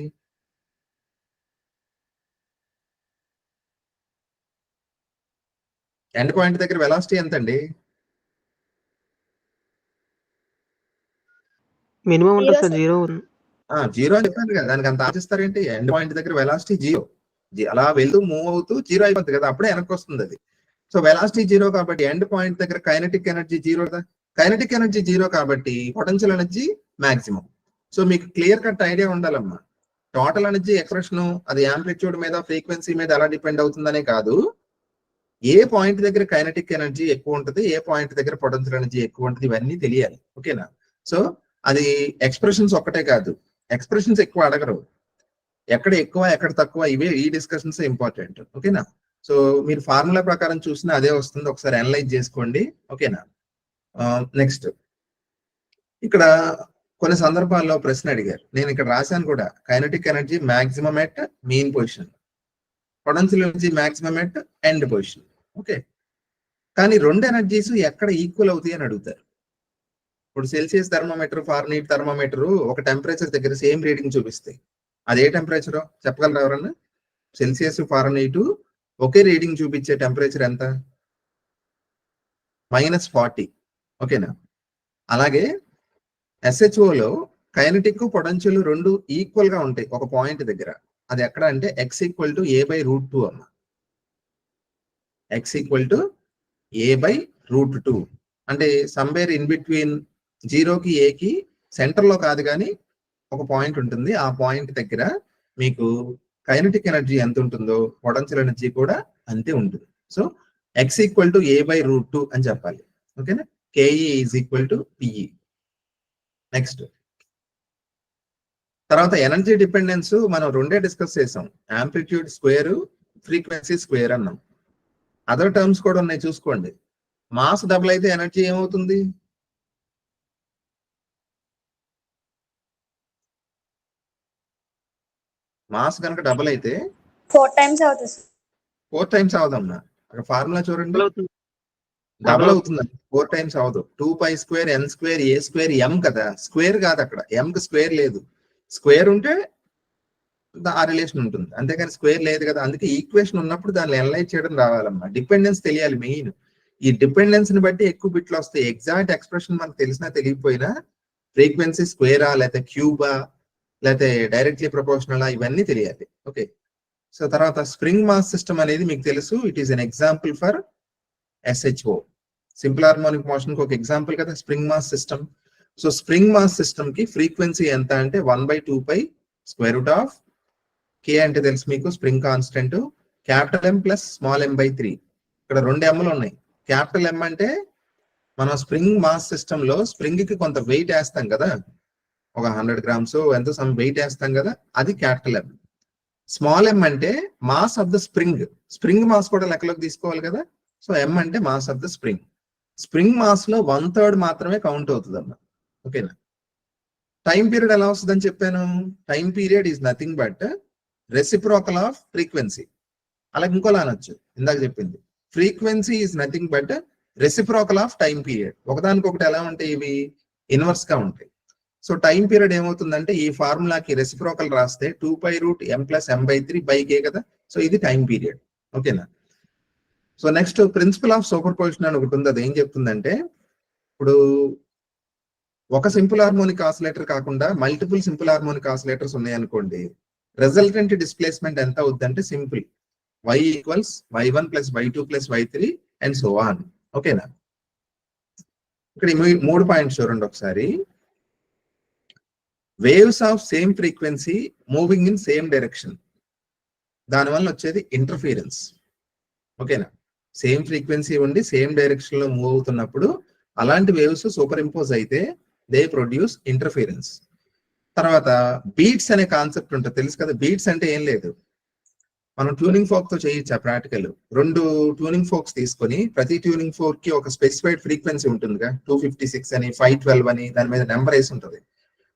ఎండ్ పాయింట్ దగ్గర వెలాసిటీ ఎంత అండి? మినిమం ఉంటుంది సార్, 0 ఉంది. 0 అని చెప్పాను కదా, దానికి అంత ఆశిస్తారేంటి? ఎండ్ పాయింట్ దగ్గర వెలాసిటీ 0, అలా వెళ్తూ మూవ్ అవుతూ 0 అయిపోతుంది కదా, అప్పుడే వెనక్కి వస్తుంది అది. సో వెలాసిటీ 0 కాబట్టి ఎండ్ పాయింట్ దగ్గర కైనటిక్ ఎనర్జీ 0 కదా. కైనటిక్ ఎనర్జీ 0 కాబట్టి పొటెన్షియల్ ఎనర్జీ మాక్సిమం. సో మీకు క్లియర్ కట్ ఐడియా ఉండాలమ్మా, టోటల్ ఎనర్జీ ఎక్స్ప్రెషన్ అది యాంప్లిట్యూడ్ మీద ఫ్రీక్వెన్సీ మీద ఎలా డిపెండ్ అవుతుందనే కాదు, ఏ పాయింట్ దగ్గర కైనటిక్ ఎనర్జీ ఎక్కువ ఉంటుంది, ఏ పాయింట్ దగ్గర పొటెన్షియల్ ఎనర్జీ ఎక్కువ ఉంటుంది, ఇవన్నీ తెలియాలి. ఓకేనా? సో అది ఎక్స్ప్రెషన్స్ ఒక్కటే కాదు, ఎక్స్ప్రెషన్స్ ఎక్కువ అడగరు, ఎక్కడ ఎక్కువ ఎక్కడ తక్కువ, ఇవే ఈ డిస్కషన్స్ ఇంపార్టెంట్. ఓకేనా? సో మీరు ఫార్ములా ప్రకారం చూసినా అదే వస్తుంది, ఒకసారి అనలైజ్ చేసుకోండి. ఓకేనా? నెక్స్ట్ ఇక్కడ కొన్ని సందర్భాల్లో ప్రశ్న అడిగారు, నేను ఇక్కడ రాశాను కూడా, kinetic energy maximum at mean position, potential energy maximum at end position. Okay, కానీ రెండు ఎనర్జీస్ ఎక్కడ ఈక్వల్ అవుతాయి అని అడుగుతారు. ఇప్పుడు సెల్సియస్ థర్మోమీటర్, ఫారెన్హీట్ థర్మోమీటర్ ఒక టెంపరేచర్ దగ్గర సేమ్ రీడింగ్ చూపిస్తాయి. అదే టెంపరేచర్ చెప్పగలరా ఎవరన్నా? సెల్సియస్ ఫారెన్హీట్ ఒకే రీడింగ్ చూపించే టెంపరేచర్ ఎంత? -40. ఓకేనా? అలాగే SHOలో కైనటిక్ పొటెన్షియల్ రెండు ఈక్వల్ గా ఉంటాయి ఒక పాయింట్ దగ్గర. అది ఎక్కడ అంటే x ఈక్వల్ టు a/√2 అమ్మ. x ఈక్వల్ టు a/√2 అంటే సమ్వేర్ ఇన్ బిట్వీన్ 0కి aకి సెంటర్ లో కాదు కానీ ఒక పాయింట్ ఉంటుంది, ఆ పాయింట్ దగ్గర మీకు కైనటిక్ ఎనర్జీ ఎంత ఉంటుందో పొటెన్షియల్ ఎనర్జీ కూడా అంతే ఉంటుంది. So x equal to a/√2 అని చెప్పాలి. ఓకేనా? KE is equal to PE. Next తర్వాత ఎనర్జీ డిపెండెన్స్ మనం రెండే డిస్కస్ చేసాం, యాంప్లిట్యూడ్ స్క్వేర్, ఫ్రీక్వెన్సీ స్క్వేర్ అన్నాం. అదర్ టర్మ్స్ కూడా ఉన్నాయి చూసుకోండి. మాస్ డబుల్ అయితే ఎనర్జీ ఏమవుతుంది? మాస్ కనుక డబుల్ అయితే 4 times అవుతుంది. 4 times అవదమ్మా. అక్కడ ఫార్ములా చూడండి, డబుల్ అవుతుంది, 4 times అవదు. 2π² n² a² m కదా, స్క్వేర్ కాదు, అక్కడ m కి స్క్వేర్ లేదు. స్క్వేర్ ఉంటే ఆ రిలేషన్ ఉంటుంది, అంతేకాని స్క్వేర్ లేదు కదా. అందుకే ఈక్వేషన్ ఉన్నప్పుడు దాన్ని అనలైజ్ చేయడం రావాలమ్మా. డిపెండెన్స్ తెలియాలి మెయిన్. ఈ డిపెండెన్స్ ని బట్టి ఎక్కువ బిట్లు వస్తాయి. ఎగ్జాక్ట్ ఎక్స్ప్రెషన్ మనకు తెలిసినా తెలియకపోయినా ఫ్రీక్వెన్సీ స్క్వేరా లేకపోతే క్యూబా లేకపోతే డైరెక్ట్లీ ప్రపోర్షనల్ ఇవన్నీ తెలియాలి. ఓకే, సో తర్వాత స్ప్రింగ్ మాస్ సిస్టమ్ అనేది మీకు తెలుసు, it is an example for SHO, simple harmonic motion కి ఒక ఎగ్జాంపుల్ కదా spring mass system. So spring mass system కి ఫ్రీక్వెన్సీ ఎంత అంటే 1/2π√, K అంటే తెలుసు మీకు spring constant, capital M plus small m/3. ఇక్కడ 2 Mలు ఉన్నాయి. క్యాపిటల్ M అంటే మనం స్ప్రింగ్ మాస్ సిస్టమ్ లో స్ప్రింగ్ కి కొంత వెయిట్ వేస్తాం కదా, ఒక 100 grams ఎంతో సమ్ వెయిట్ వేస్తాం కదా, అది క్యాపిటల్ M. స్మాల్ m అంటే mass of the spring, spring mass కూడా లెక్కలోకి తీసుకోవాలి కదా, సో M అంటే mass of the spring. Spring mass లో 1/3 మాత్రమే కౌంట్ అవుతుంది అన్న. ఓకేనా, టైం పీరియడ్ ఎలా వస్తుందని చెప్పాను, time period is nothing but reciprocal off frequency. అలాగే ఇంకోలా అనొచ్చు, ఇందాక చెప్పింది frequency is nothing but reciprocal of time period. ఒకదానికొకటి ఎలా ఉంటాయి, ఇవి ఇన్వర్స్ గా ఉంటాయి. సో టైం పీరియడ్ ఏమవుతుందంటే ఈ ఫార్ములాకి రెసిప్రోకల్ రాస్తే 2π√m + m/3/k కదా, సో ఇది టైం పీరియడ్. ఓకేనా, so next principle of superposition అని ఒకటి ఉంది, అది ఏం చెప్తుందంటే ఇప్పుడు ఒక సింపుల్ హార్మోనిక్ ఆసిలేటర్ కాకుండా మల్టిపుల్ సింపుల్ హార్మోనిక్ ఆసిలేటర్స్ ఉన్నాయనుకోండి, రిజల్టెంట్ డిస్ప్లేస్మెంట్ ఎంత అవుద్దంటే simple, y = y1 + y2 + y3 and so on. ఓకేనా, ఇక్కడ ఈ 3 పాయింట్స్ చూడండి ఒకసారి. Waves of same frequency moving in same direction, దానివల్ల వచ్చేది ఇంటర్ఫీరెన్స్. ఓకేనా, సేమ్ ఫ్రీక్వెన్సీ ఉండి సేమ్ డైరెక్షన్ లో మూవ్ అవుతున్నప్పుడు అలాంటి వేవ్స్ సూపర్ ఇంపోజ్ అయితే దే ప్రొడ్యూస్ ఇంటర్ఫీరెన్స్. తర్వాత బీట్స్ అనే కాన్సెప్ట్ ఉంటుంది, తెలుసు కదా. బీట్స్ అంటే ఏం లేదు, మనం ట్యూనింగ్ ఫోక్ తో చేయొచ్చు ప్రాక్టికల్. 2 ట్యూనింగ్ ఫోక్స్ తీసుకొని ప్రతి ట్యూనింగ్ ఫోక్ కి ఒక స్పెసిఫైడ్ ఫ్రీక్వెన్సీ ఉంటుందిగా, 256 అని 512 అని దాని మీద నెంబర్ వేసి ఉంటుంది.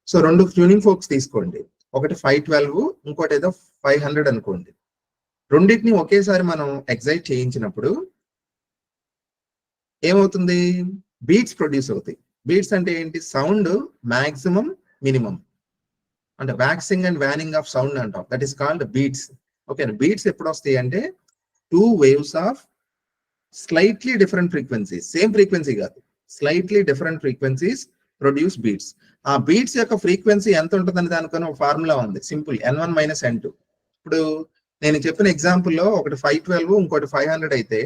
సో 2 ట్యూనింగ్ ఫోక్స్ తీసుకోండి, ఒకటి 512 ఇంకోటి ఏదో 500 అనుకోండి. రెండింటిని ఒకేసారి మనం ఎగ్జైట్ చేయించినప్పుడు ఏమవుతుంది, బీట్స్ ప్రొడ్యూస్ అవుతాయి. బీట్స్ అంటే ఏంటి, సౌండ్ మాక్సిమం మినిమం, అంటే waxing and waning of sound అంటాం, that is called beats. Okay, beats ఎప్పుడు వస్తాయి అంటే 2 waves of slightly different frequencies, same frequency కాదు, slightly different frequencies produce beats. ఆ బీట్స్ యొక్క ఫ్రీక్వెన్సీ ఎంత ఉంటుందని దానికన్నా ఒక ఫార్ములా ఉంది, సింపుల్, N1 - N2. ఇప్పుడు నేను చెప్పిన ఎగ్జాంపుల్లో ఒకటి 512 ఇంకోటి 500 అయితే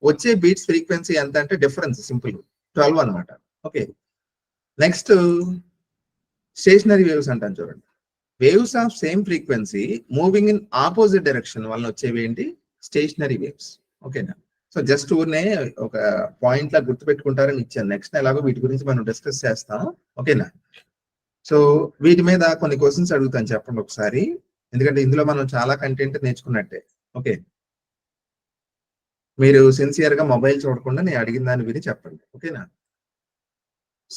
వచ్చే బీట్స్ ఫ్రీక్వెన్సీ ఎంత అంటే డిఫరెన్స్ సింపుల్ 12 అనమాట. ఓకే, నెక్స్ట్ స్టేషనరీ వేవ్స్ అంటాను చూడండి. Waves of same frequency moving in opposite direction వల్ల వచ్చేవి ఏంటి, స్టేషనరీ వేవ్స్. ఓకేనా, సో జస్ట్ ఊరినే ఒక పాయింట్ లా గుర్తుపెట్టుకుంటారని ఇచ్చాను. నెక్స్ట్ ఎలాగో వీటి గురించి మనం డిస్కస్ చేస్తాం. ఓకేనా, సో వీటి మీద కొన్ని క్వశ్చన్స్ అడుగుతాను, చెప్పండి ఒకసారి, ఎందుకంటే ఇందులో మనం చాలా కంటెంట్ నేర్చుకున్నట్టే. ఓకే, మీరు సిన్సియర్ గా మొబైల్ చూడకుండా నేను అడిగిన దాన్ని విని చెప్పండి. ఓకేనా,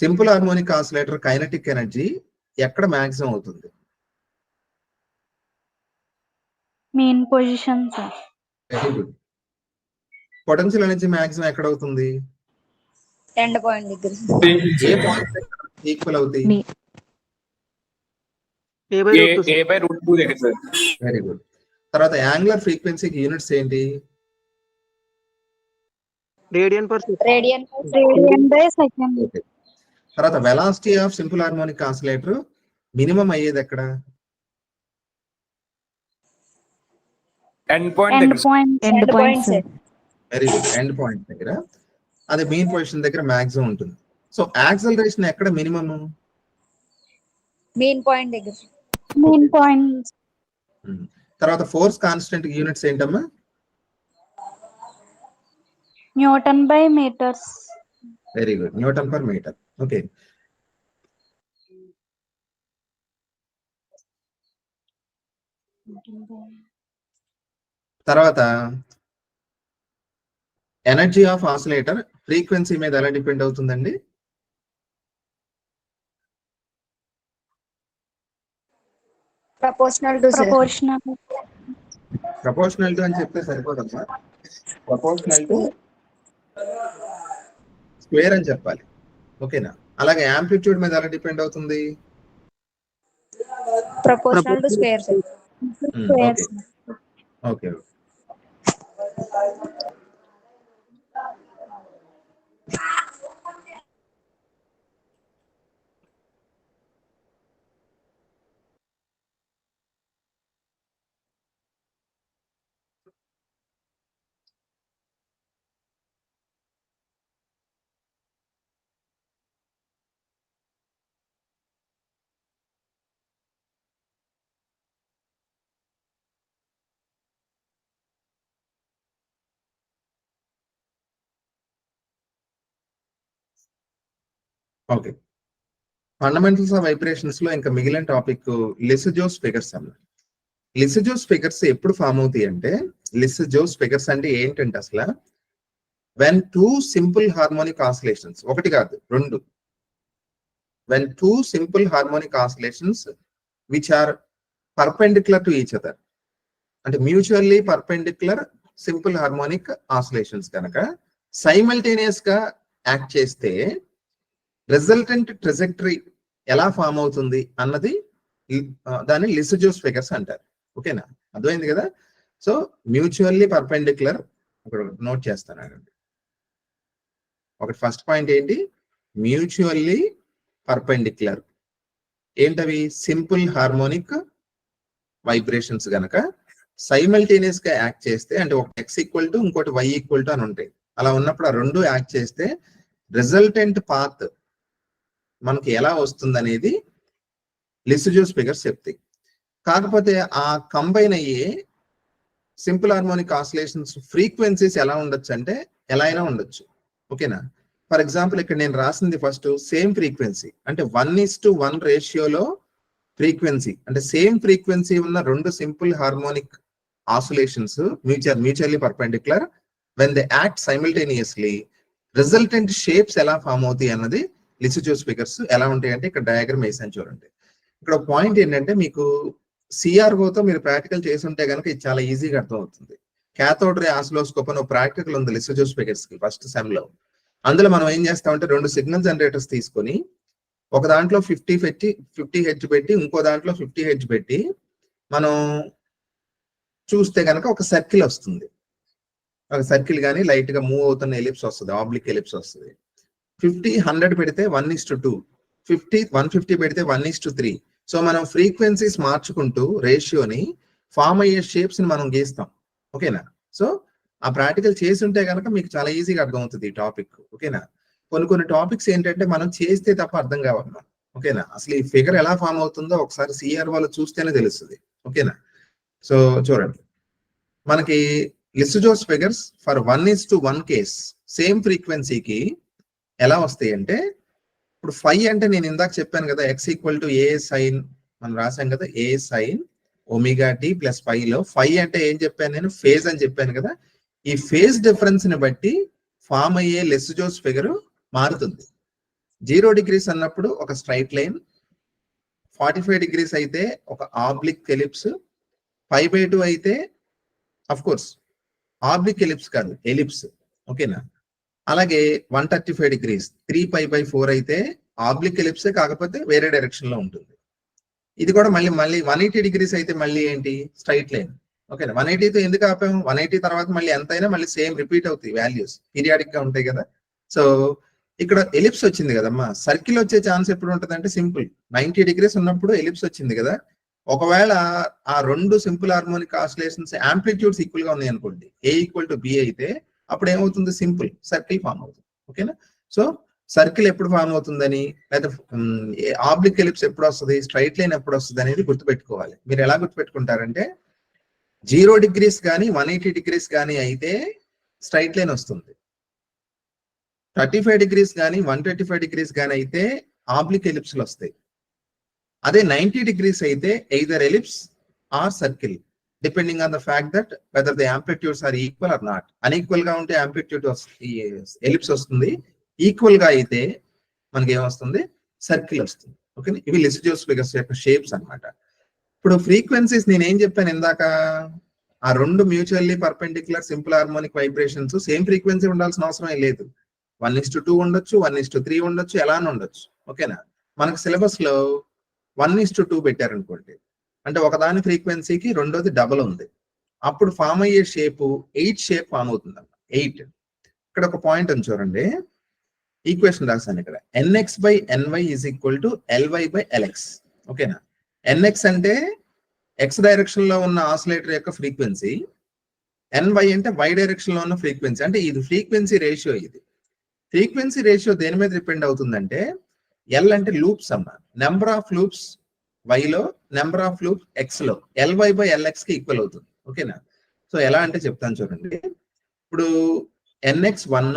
simple harmonic oscillator kinetic energy ఎక్కడ మాక్సిమం అవుతుంది? Main position sir. Very good. Potential energy maximum ఎక్కడ అవుతుంది? ఎండ్ పాయింట్ దగ్గర. ఏ పాయింట్ ఈక్వల్ అవుతాయి? A/√2 దగ్గర సార్. Very good. తర్వాత యాంగులర్ ఫ్రీక్వెన్సీకి యూనిట్స్ ఏంటి? Radian per radian radian per second. Okay. తర్వాత velocity of simple harmonic oscillator minimum అయ్యేది ఎక్కడ? ఎండ్ పాయింట్ ఎండ్ దగ్గర sir. Point. End point sir. Very good, end point దగ్గర. అది మెయిన్ పొజిషన్ దగ్గర మాక్సిమం ఉంటుంది. సో యాక్సలరేషన్ ఎక్కడ మినిమం? మెయిన్ పాయింట్ దగ్గర. Main point. తర్వాత ఫోర్స్ కాన్స్టెంట్ యూనిట్స్ ఏంటమ్మా? Newton/meters. Very good, Newton/meter. Okay, తర్వాత ఎనర్జీ ఆఫ్ ఆసిలేటర్ ఫ్రీక్వెన్సీ మీద ఎలా డిపెండ్ అవుతుందండి? Proportional to sir. Proportional to అని చెప్తే సరిపోదమ్మా, ప్రపోర్షనల్ టు స్క్వేర్ అని చెప్పాలి. ఓకేనా, అలాగే యాంప్లిట్యూడ్ మీద ఎలా డిపెండ్ అవుతుంది? Proportional to square sir. Okay okay. Okay, fundamentals of vibrations లో ఇంకా మిగిలిన టాపిక్ లిసజోస్ ఫిగర్స్ అన్నమాట. లిసజోస్ ఫిగర్స్ ఎప్పుడు ఫామ్ అవుతాయి అంటే, లిసజోస్ ఫిగర్స్ అంటే ఏంటంటే అసలు when two simple harmonic oscillations, ఒకటి కాదు రెండు, when two simple harmonic oscillations which are perpendicular to each other, అంటే mutually perpendicular simple harmonic oscillations కనుక సైమల్టేనియస్ గా యాక్ట్ చేస్తే రిజల్టెంట్ ట్రెజెక్టరీ ఎలా ఫామ్ అవుతుంది అన్నది దాన్ని లిసజోస్ ఫిగర్స్ అంటారు. ఓకేనా, అర్థమైంది కదా? సో మ్యూచువల్లీ పర్పెండిక్యులర్, ఇక్కడ నోట్ చేస్తాను. ఒకటి ఫస్ట్ పాయింట్ ఏంటి, మ్యూచువల్లీ పర్పెండిక్యులర్. ఏంటవి? సింపుల్ హార్మోనిక్ వైబ్రేషన్స్ గనక సైమల్టేనియస్ గా యాక్ట్ చేస్తే, అంటే ఒక x ఈక్వల్ టు ఇంకోటి y ఈక్వల్ టు అని ఉంటాయి. అలా ఉన్నప్పుడు ఆ రెండు యాక్ట్ చేస్తే రిజల్టెంట్ పాత్ మనకి ఎలా వస్తుంది అనేది లిసజోస్ ఫిగర్స్ చెప్తాయి. కాకపోతే ఆ కంబైన్ అయ్యే సింపుల్ హార్మోనిక్ ఆసిలేషన్స్ ఫ్రీక్వెన్సీస్ ఎలా ఉండొచ్చు అంటే ఎలా అయినా ఉండొచ్చు. ఓకేనా, ఫర్ ఎగ్జాంపుల్ ఇక్కడ నేను రాసింది ఫస్ట్ సేమ్ ఫ్రీక్వెన్సీ, అంటే 1:1 రేషియోలో ఫ్రీక్వెన్సీ, అంటే సేమ్ ఫ్రీక్వెన్సీ ఉన్న రెండు simple harmonic oscillations mutually perpendicular, when they act simultaneously resultant shapes ఎలా ఫామ్ అవుతాయి అన్నది లిసజోస్ ఫిగర్స్ ఎలా ఉంటాయి అంటే ఇక్కడ డయాగ్రామ్ వేసాను చూడండి. ఇక్కడ పాయింట్ ఏంటంటే, మీకు సిఆర్ఓతో మీరు ప్రాక్టికల్ చేసి ఉంటే కనుక ఇది చాలా ఈజీగా అర్థం అవుతుంది. క్యాథోడ్ రే ఆసిలోస్కోప్ అని ప్రాక్టికల్ ఉంది లిసజోస్ ఫిగర్స్ కి ఫస్ట్ సెమ్ లో. అందులో మనం ఏం చేస్తామంటే రెండు సిగ్నల్ జనరేటర్స్ తీసుకొని ఒక దాంట్లో 50 హెచ్ పెట్టి ఇంకో దాంట్లో 50 హెచ్ పెట్టి మనం చూస్తే కనుక ఒక సర్కిల్ వస్తుంది. ఒక సర్కిల్ కానీ లైట్ గా మూవ్ అవుతున్న ఎలిప్స్ వస్తుంది, ఆబ్లిక్ ఎలిప్స్ వస్తుంది. 50-100 పెడితే 1:2, 150 పెడితే 1:3. సో మనం ఫ్రీక్వెన్సీస్ మార్చుకుంటూ రేషియోని ఫామ్ అయ్యే షేప్స్ ని మనం గీస్తాం. ఓకేనా, సో ఆ ప్రాక్టికల్ చేసి ఉంటే కనుక మీకు చాలా ఈజీగా అర్థమవుతుంది ఈ టాపిక్. ఓకేనా, కొన్ని టాపిక్స్ ఏంటంటే మనం చేస్తే తప్ప అర్థం కావాలి. ఓకేనా, అసలు ఈ ఫిగర్ ఎలా ఫామ్ అవుతుందో ఒకసారి సిఆర్ వాళ్ళు చూస్తేనే తెలుస్తుంది. ఓకేనా, సో చూడండి, మనకి లిసజోస్ ఫిగర్స్ ఫర్ 1:1 కేస్ సేమ్ ఫ్రీక్వెన్సీకి ఎలా వస్తాయి అంటే, ఇప్పుడు ఫై అంటే నేను ఇందాక చెప్పాను కదా, x equal to A sine, మనం రాసాం కదా ఏ sine omega T plus phi లో ఫై అంటే ఏం చెప్పాను నేను, ఫేజ్ అని చెప్పాను కదా. ఈ ఫేజ్ డిఫరెన్స్ ని బట్టి ఫామ్ అయ్యే లిసజోస్ ఫిగర్ మారుతుంది. 0 degrees అన్నప్పుడు ఒక స్ట్రైట్ లైన్, 45 degrees అయితే ఒక ఆబ్లిక్ ఎలిప్స్, 5/2 అయితే అఫ్ కోర్స్ ఆబ్లిక్ ఎలిప్స్ కాదు ఎలిప్స్. ఓకేనా, అలాగే 135 degrees 3π/4 అయితే ఆబ్లిక్ ఎలిప్సే, కాకపోతే వేరే డైరెక్షన్ లో ఉంటుంది. ఇది కూడా మళ్ళీ 180 degrees అయితే మళ్ళీ ఏంటి, స్ట్రైట్ లైన్. ఓకేనా, 180తో ఎందుకు ఆపాము, 180 తర్వాత మళ్ళీ ఎంత అయినా మళ్ళీ సేమ్ రిపీట్ అవుతాయి, వాల్యూస్ పీరియాడిక్ గా ఉంటాయి కదా. సో ఇక్కడ ఎలిప్స్ వచ్చింది కదమ్మా, సర్కిల్ వచ్చే ఛాన్స్ ఎప్పుడు ఉంటుంది అంటే సింపుల్ 90 degrees ఉన్నప్పుడు ఎలిప్స్ వచ్చింది కదా. ఒకవేళ ఆ రెండు simple harmonic oscillations amplitudes equal గా ఉన్నాయి అనుకోండి, ఏ ఈక్వల్ టు బి అయితే అప్పుడు ఏమవుతుంది, సింపుల్ సర్కిల్ ఫామ్ అవుతుంది. ఓకేనా, సో సర్కిల్ ఎప్పుడు ఫామ్ అవుతుందని, లేదా ఆబ్లిక్ ఎలిప్స్ ఎప్పుడు వస్తుంది, స్ట్రైట్ లైన్ ఎప్పుడు వస్తుంది అనేది గుర్తుపెట్టుకోవాలి. మీరు ఎలా గుర్తుపెట్టుకుంటారంటే 0 degrees కానీ 180 degrees కానీ అయితే స్ట్రైట్ లైన్ వస్తుంది, 35 degrees కానీ 125 degrees కానీ అయితే ఆబ్లిక్ ఎలిప్స్లు వస్తాయి. అదే 90 degrees అయితే either ellipse or circle, depending on the fact that whether the amplitudes are equal or not. Unequal గా ఉంటే యాంప్లిట్యూడ్ ఎలిప్స్ వస్తుంది, ఈక్వల్ గా అయితే మనకి ఏమొస్తుంది, సర్కిల్ వస్తుంది. ఓకే, ఇవి లిసజోస్ ఫిగర్స్ యొక్క షేప్స్ అన్నమాట. ఇప్పుడు ఫ్రీక్వెన్సీస్ నేను ఏం చెప్పాను ఇందాక, ఆ రెండు mutually perpendicular simple harmonic vibrations same frequency ఉండాల్సిన అవసరం లేదు. 1:2 ఉండొచ్చు, 1:3 ఉండొచ్చు, ఎలా ఉండొచ్చు. ఓకేనా, మనకు సిలబస్ లో 1:2 పెట్టారనుకోండి, అంటే ఒకదాని ఫ్రీక్వెన్సీకి రెండోది డబల్ ఉంది, అప్పుడు ఫామ్ అయ్యే షేప్ 8 షేప్ ఫామ్ అవుతుంది అన్నమాట. 8. ఇక్కడ ఒక పాయింట్ అని చూడండి, ఈక్వేషన్ రాశాను ఇక్కడ, nx/ny is equal to ly/lx. ఓకేనా, nx అంటే x డైరెక్షన్ లో ఉన్న ఆసిలేటర్ యొక్క ఫ్రీక్వెన్సీ, ny అంటే y డైరెక్షన్ లో ఉన్న ఫ్రీక్వెన్సీ, అంటే ఇది ఫ్రీక్వెన్సీ రేషియో. ఇది ఫ్రీక్వెన్సీ రేషియో దేని మీద డిపెండ్ అవుతుందంటే, L అంటే లూప్స్ అమ్మ, నెంబర్ ఆఫ్ లూప్స్ y లో, నెంబర్ ఆఫ్ లూప్స్ x లో, ly/lx కి ఈక్వల్ అవుతుంది. ఓకేనా, సో ఎలా అంటే చెప్తాను చూడండి, ఇప్పుడు nx 1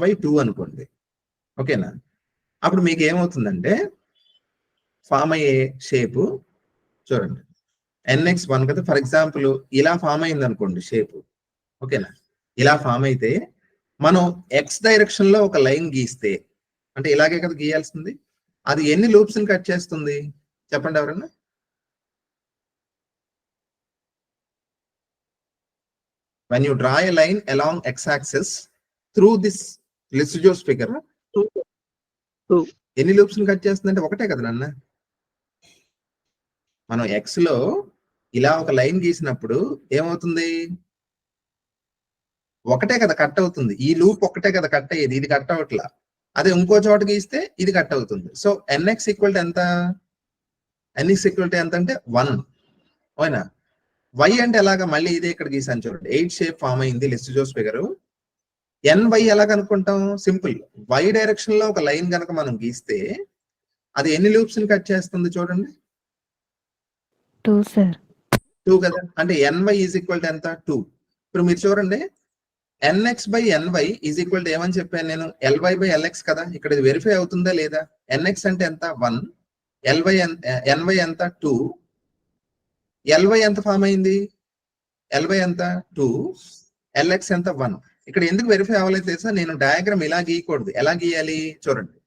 ny 2 అనుకోండి, ఓకేనా? అప్పుడు మీకు ఏమవుతుందంటే ఫామ్ అయ్యే షేపు చూడండి, NX1 కదా, ఫర్ ఎగ్జాంపుల్ ఇలా ఫామ్ అయింది అనుకోండి షేపు. ఓకేనా? ఇలా ఫామ్ అయితే మనం X డైరెక్షన్ లో ఒక లైన్ గీస్తే, అంటే ఇలాగే కదా గీయాల్సింది, అది ఎన్ని లూప్స్ ని కట్ చేస్తుంది చెప్పండి ఎవరన్నా? When you draw a line along x-axis through this Lissajous figure, ఎన్ని లూప్స్ ని కట్ చేస్తుంది అంటే ఒకటే కదా నాన్న. మనం X లో ఇలా ఒక లైన్ గీసినప్పుడు ఏమవుతుంది, ఒకటే కదా కట్ అవుతుంది. ఈ లూప్ ఒకటే కదా కట్ అయ్యేది, ఇది కట్ అవట్లా. అదే ఇంకో చోట గీస్తే ఇది కట్ అవుతుంది. సో NX ఈక్వల్ టు ఎంత? NX ఈక్వల్ టు ఎంత అంటే 1. అవునా? Y అంటే ఎలాగా, మళ్ళీ ఇదే ఇక్కడ గీసాను చూడండి, 8 షేప్ ఫామ్ అయింది లిస్టిజోస్ ఫిగర్. NY ఎలా కనుక్కుంటాం? సింపుల్, Y డైరెక్షన్ లో ఒక లైన్ కనుక మనం గీస్తే అది ఎన్ని లూప్స్ ని కట్ చేస్తుంది చూడండి? 2 సార్. 2 కదా, అంటే NY ఈజ్ ఈక్వల్ టు ఎంత? 2. ఇప్పుడు మీరు చూడండి, NX by NY is equal to ఏమని చెప్పాను నేను? LY బై LX కదా. ఇక్కడ ఇది వెరిఫై అవుతుందా లేదా? NX అంటే ఎంత? 1. NY ఎంత? 2. LY ఎంత ఫామ్ అయింది? LY ఎంత? 2. LX ఎంత? 1. ఇక్కడ ఎందుకు వెరిఫై అవ్వలేదు తెలుసా? నేను డయాగ్రామ్ ఇలా గీయకూడదు. ఎలా గీయాలి చూడండి,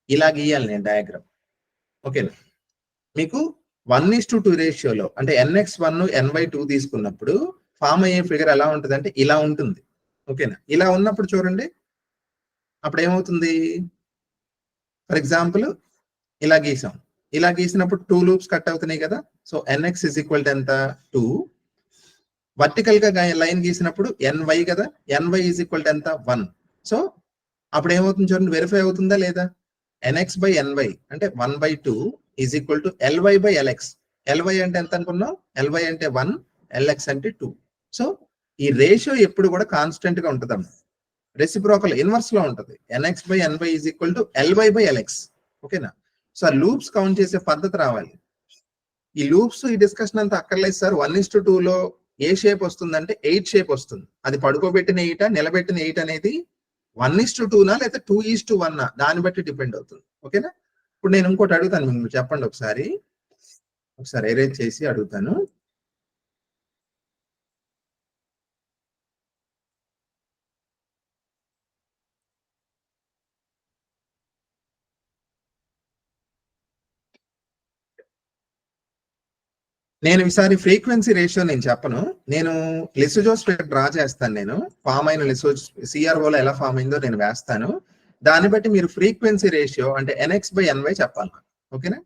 ఇలా గీయాలి నేను డయాగ్రామ్. ఓకేనా? మీకు 1:2 రేషియోలో అంటే NX1 NY2 తీసుకున్నప్పుడు ఫామ్ అయ్యే ఫిగర్ ఎలా ఉంటుంది అంటే ఇలా ఉంటుంది. ఓకేనా? ఇలా ఉన్నప్పుడు చూడండి, అప్పుడు ఏమవుతుంది, ఫర్ ఎగ్జాంపుల్ ఇలా గీసాం, ఇలా గీసినప్పుడు 2 లూప్స్ కట్ అవుతున్నాయి కదా. So NX is equal to ఎంత? 2. వర్టికల్ గా లైన్ గీసినప్పుడు NY కదా, NY ఈజ్ ఈక్వల్ టు ఎంత? 1. సో అప్పుడు ఏమవుతుంది చూడండి, వెరిఫై అవుతుందా లేదా? NX బై NY అంటే 1/2 is equal to LY by LX. LY అంటే ఎంత అనుకున్నాం? LY అంటే 1, LX అంటే 2. సో ఈ రేషియో ఎప్పుడు కూడా కాన్స్టెంట్ గా ఉంటుంది అన్న, రెసిప్రోకల్ ఇన్వర్స్ లో ఉంటుంది. NX by NY is equal to LY by LX. ఓకేనా? సో ఆ లూప్స్ కౌంట్ చేసే పద్ధతి రావాలి. ఈ లూప్స్ ఈ డిస్కషన్ అంతా అక్కర్లేదు సార్. 1:2 లో ఏ షేప్ వస్తుందంటే 8 షేప్ వస్తుంది. అది పడుకోబెట్టిన 8 నిలబెట్టిన 8 అనేది 1:2 లేదా 2:1 దాన్ని బట్టి డిపెండ్ అవుతుంది. ఓకేనా? ఇప్పుడు నేను ఇంకోటి అడుగుతాను, మీరు చెప్పండి ఒకసారి అరేంజ్ చేసి అడుగుతాను. నేను ఈసారి ఫ్రీక్వెన్సీ రేషియో నేను చెప్పను, నేను లిసోజోస్ డ్రా చేస్తాను. నేను ఫామ్ అయిన లిసోజ్ సిఆర్ఓలో ఎలా ఫామ్ అయిందో నేను వేస్తాను. దాన్ని బట్టి మీరు ఫ్రీక్వెన్సీ రేషియో అంటే NX బై NY చెప్పాలి. ఓకేనా?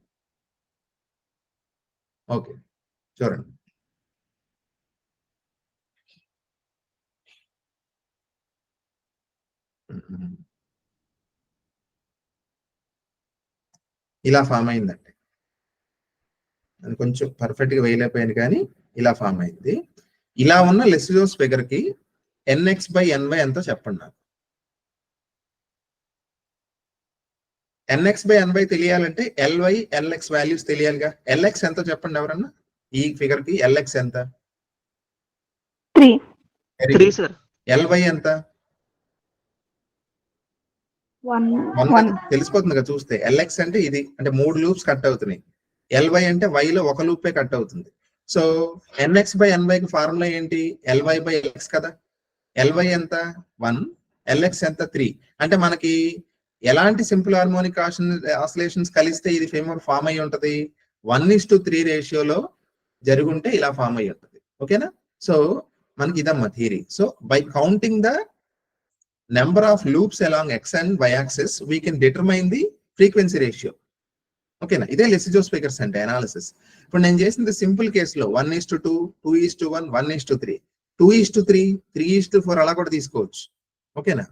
ఓకే, చూడండి. ఇలా ఫామ్ అయిందండి. అది కొంచెం పర్ఫెక్ట్ గా వేయలేకపోయాను కానీ ఇలా ఫామ్ అయింది. ఇలా ఉన్న లిసోజోస్ ఫిగర్ కి NX బై NY ఎంతో చెప్పండి నాకు. NX బై NY తెలియాలంటే LY LX వాల్యూస్ తెలియాలిగా. LX ఎంతో చెప్పండి ఎవరన్నా, ఈ ఫిగర్ కి LX ఎంత? 3 సార్. LY ఎంత? 1. తెలిసిపోతుంది కదా చూస్తే. LX అంటే ఇది, అంటే 3 లూప్స్ కట్ అవుతున్నాయి. LY అంటే Y లో ఒక లూపే కట్ అవుతుంది. సో NX బై NY కి ఫార్ములా ఏంటి? LY బై LX కదా. LY ఎంత? 1, LX ఎంత? 3. అంటే మనకి ఎలాంటి సింపుల్ హార్మోనిక్ ఆసిలేషన్స్ కలిస్తే ఇది ఫామ్ అయ్యి ఉంటది? 1:3 రేషియోలో జరుగుంటే ఇలా ఫామ్ అయ్యి ఉంటది. ఓకేనా? సో మనకి ఇదమ్మా theory. So by counting the number of loops along X and Y axis we can determine the frequency ratio. ఓకేనా? ఇదే లిసోజోస్ ఫిగర్స్ అంటే అనాలిసిస్. ఇప్పుడు నేను చేసింది సింపుల్ కేసులో 1:2, 2:1, 1:3, 2:3, 3:4 అలా కూడా తీసుకోవచ్చు. ఓకేనా?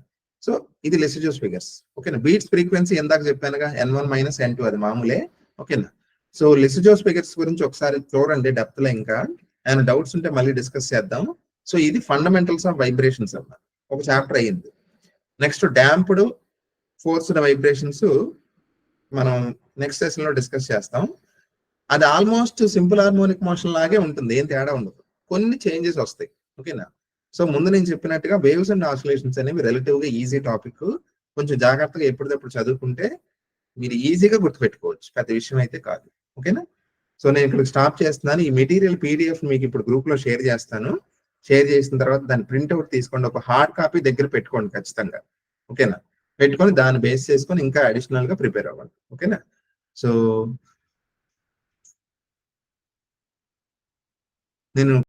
సో ఇది లిసోజోస్ ఫిగర్స్. ఓకేనా? బీట్స్ ఫ్రీక్వెన్సీ ఎందాక చెప్పానుగా, N1 మైనస్ N2 అది మామూలే. ఓకేనా? సో లిసోజోస్ ఫిగర్స్ గురించి ఒకసారి చూడండి డెప్త్ లో. ఇంకా ఏమైనా డౌట్స్ ఉంటే మళ్ళీ డిస్కస్ చేద్దాం. సో ఇది ఫండమెంటల్స్ ఆఫ్ వైబ్రేషన్స్ అన్నమాట, ఒక చాప్టర్ అయ్యింది. నెక్స్ట్ డాంప్డ్ ఫోర్స్డ్ వైబ్రేషన్స్ మనం నెక్స్ట్ సెషన్ లో డిస్కస్ చేస్తాం. అది ఆల్మోస్ట్ సింపుల్ హార్మోనిక్ మోషన్ లాగే ఉంటుంది, ఏం తేడా ఉండదు, కొన్ని చేంజెస్ వస్తాయి. ఓకేనా? సో ముందు నేను చెప్పినట్టుగా వేవ్స్ అండ్ ఆసిలేషన్స్ అనేవి రిలేటివ్ గా ఈజీ టాపిక్. కొంచెం జాగ్రత్తగా ఎప్పటికప్పుడు చదువుకుంటే మీరు ఈజీగా గుర్తుపెట్టుకోవచ్చు, పెద్ద విషయం అయితే కాదు. ఓకేనా? సో నేను ఇక్కడ స్టాప్ చేస్తున్నాను. ఈ మెటీరియల్ PDF మీకు ఇప్పుడు గ్రూప్ లో షేర్ చేస్తాను. షేర్ చేసిన తర్వాత దాని ప్రింట్అవుట్ తీసుకోండి, ఒక హార్డ్ కాపీ దగ్గర పెట్టుకోండి ఖచ్చితంగా. ఓకేనా? పెట్టుకొని దాన్ని బేస్ చేసుకొని ఇంకా అడిషనల్ గా ప్రిపేర్ అవ్వండి. ఓకేనా? సో నేను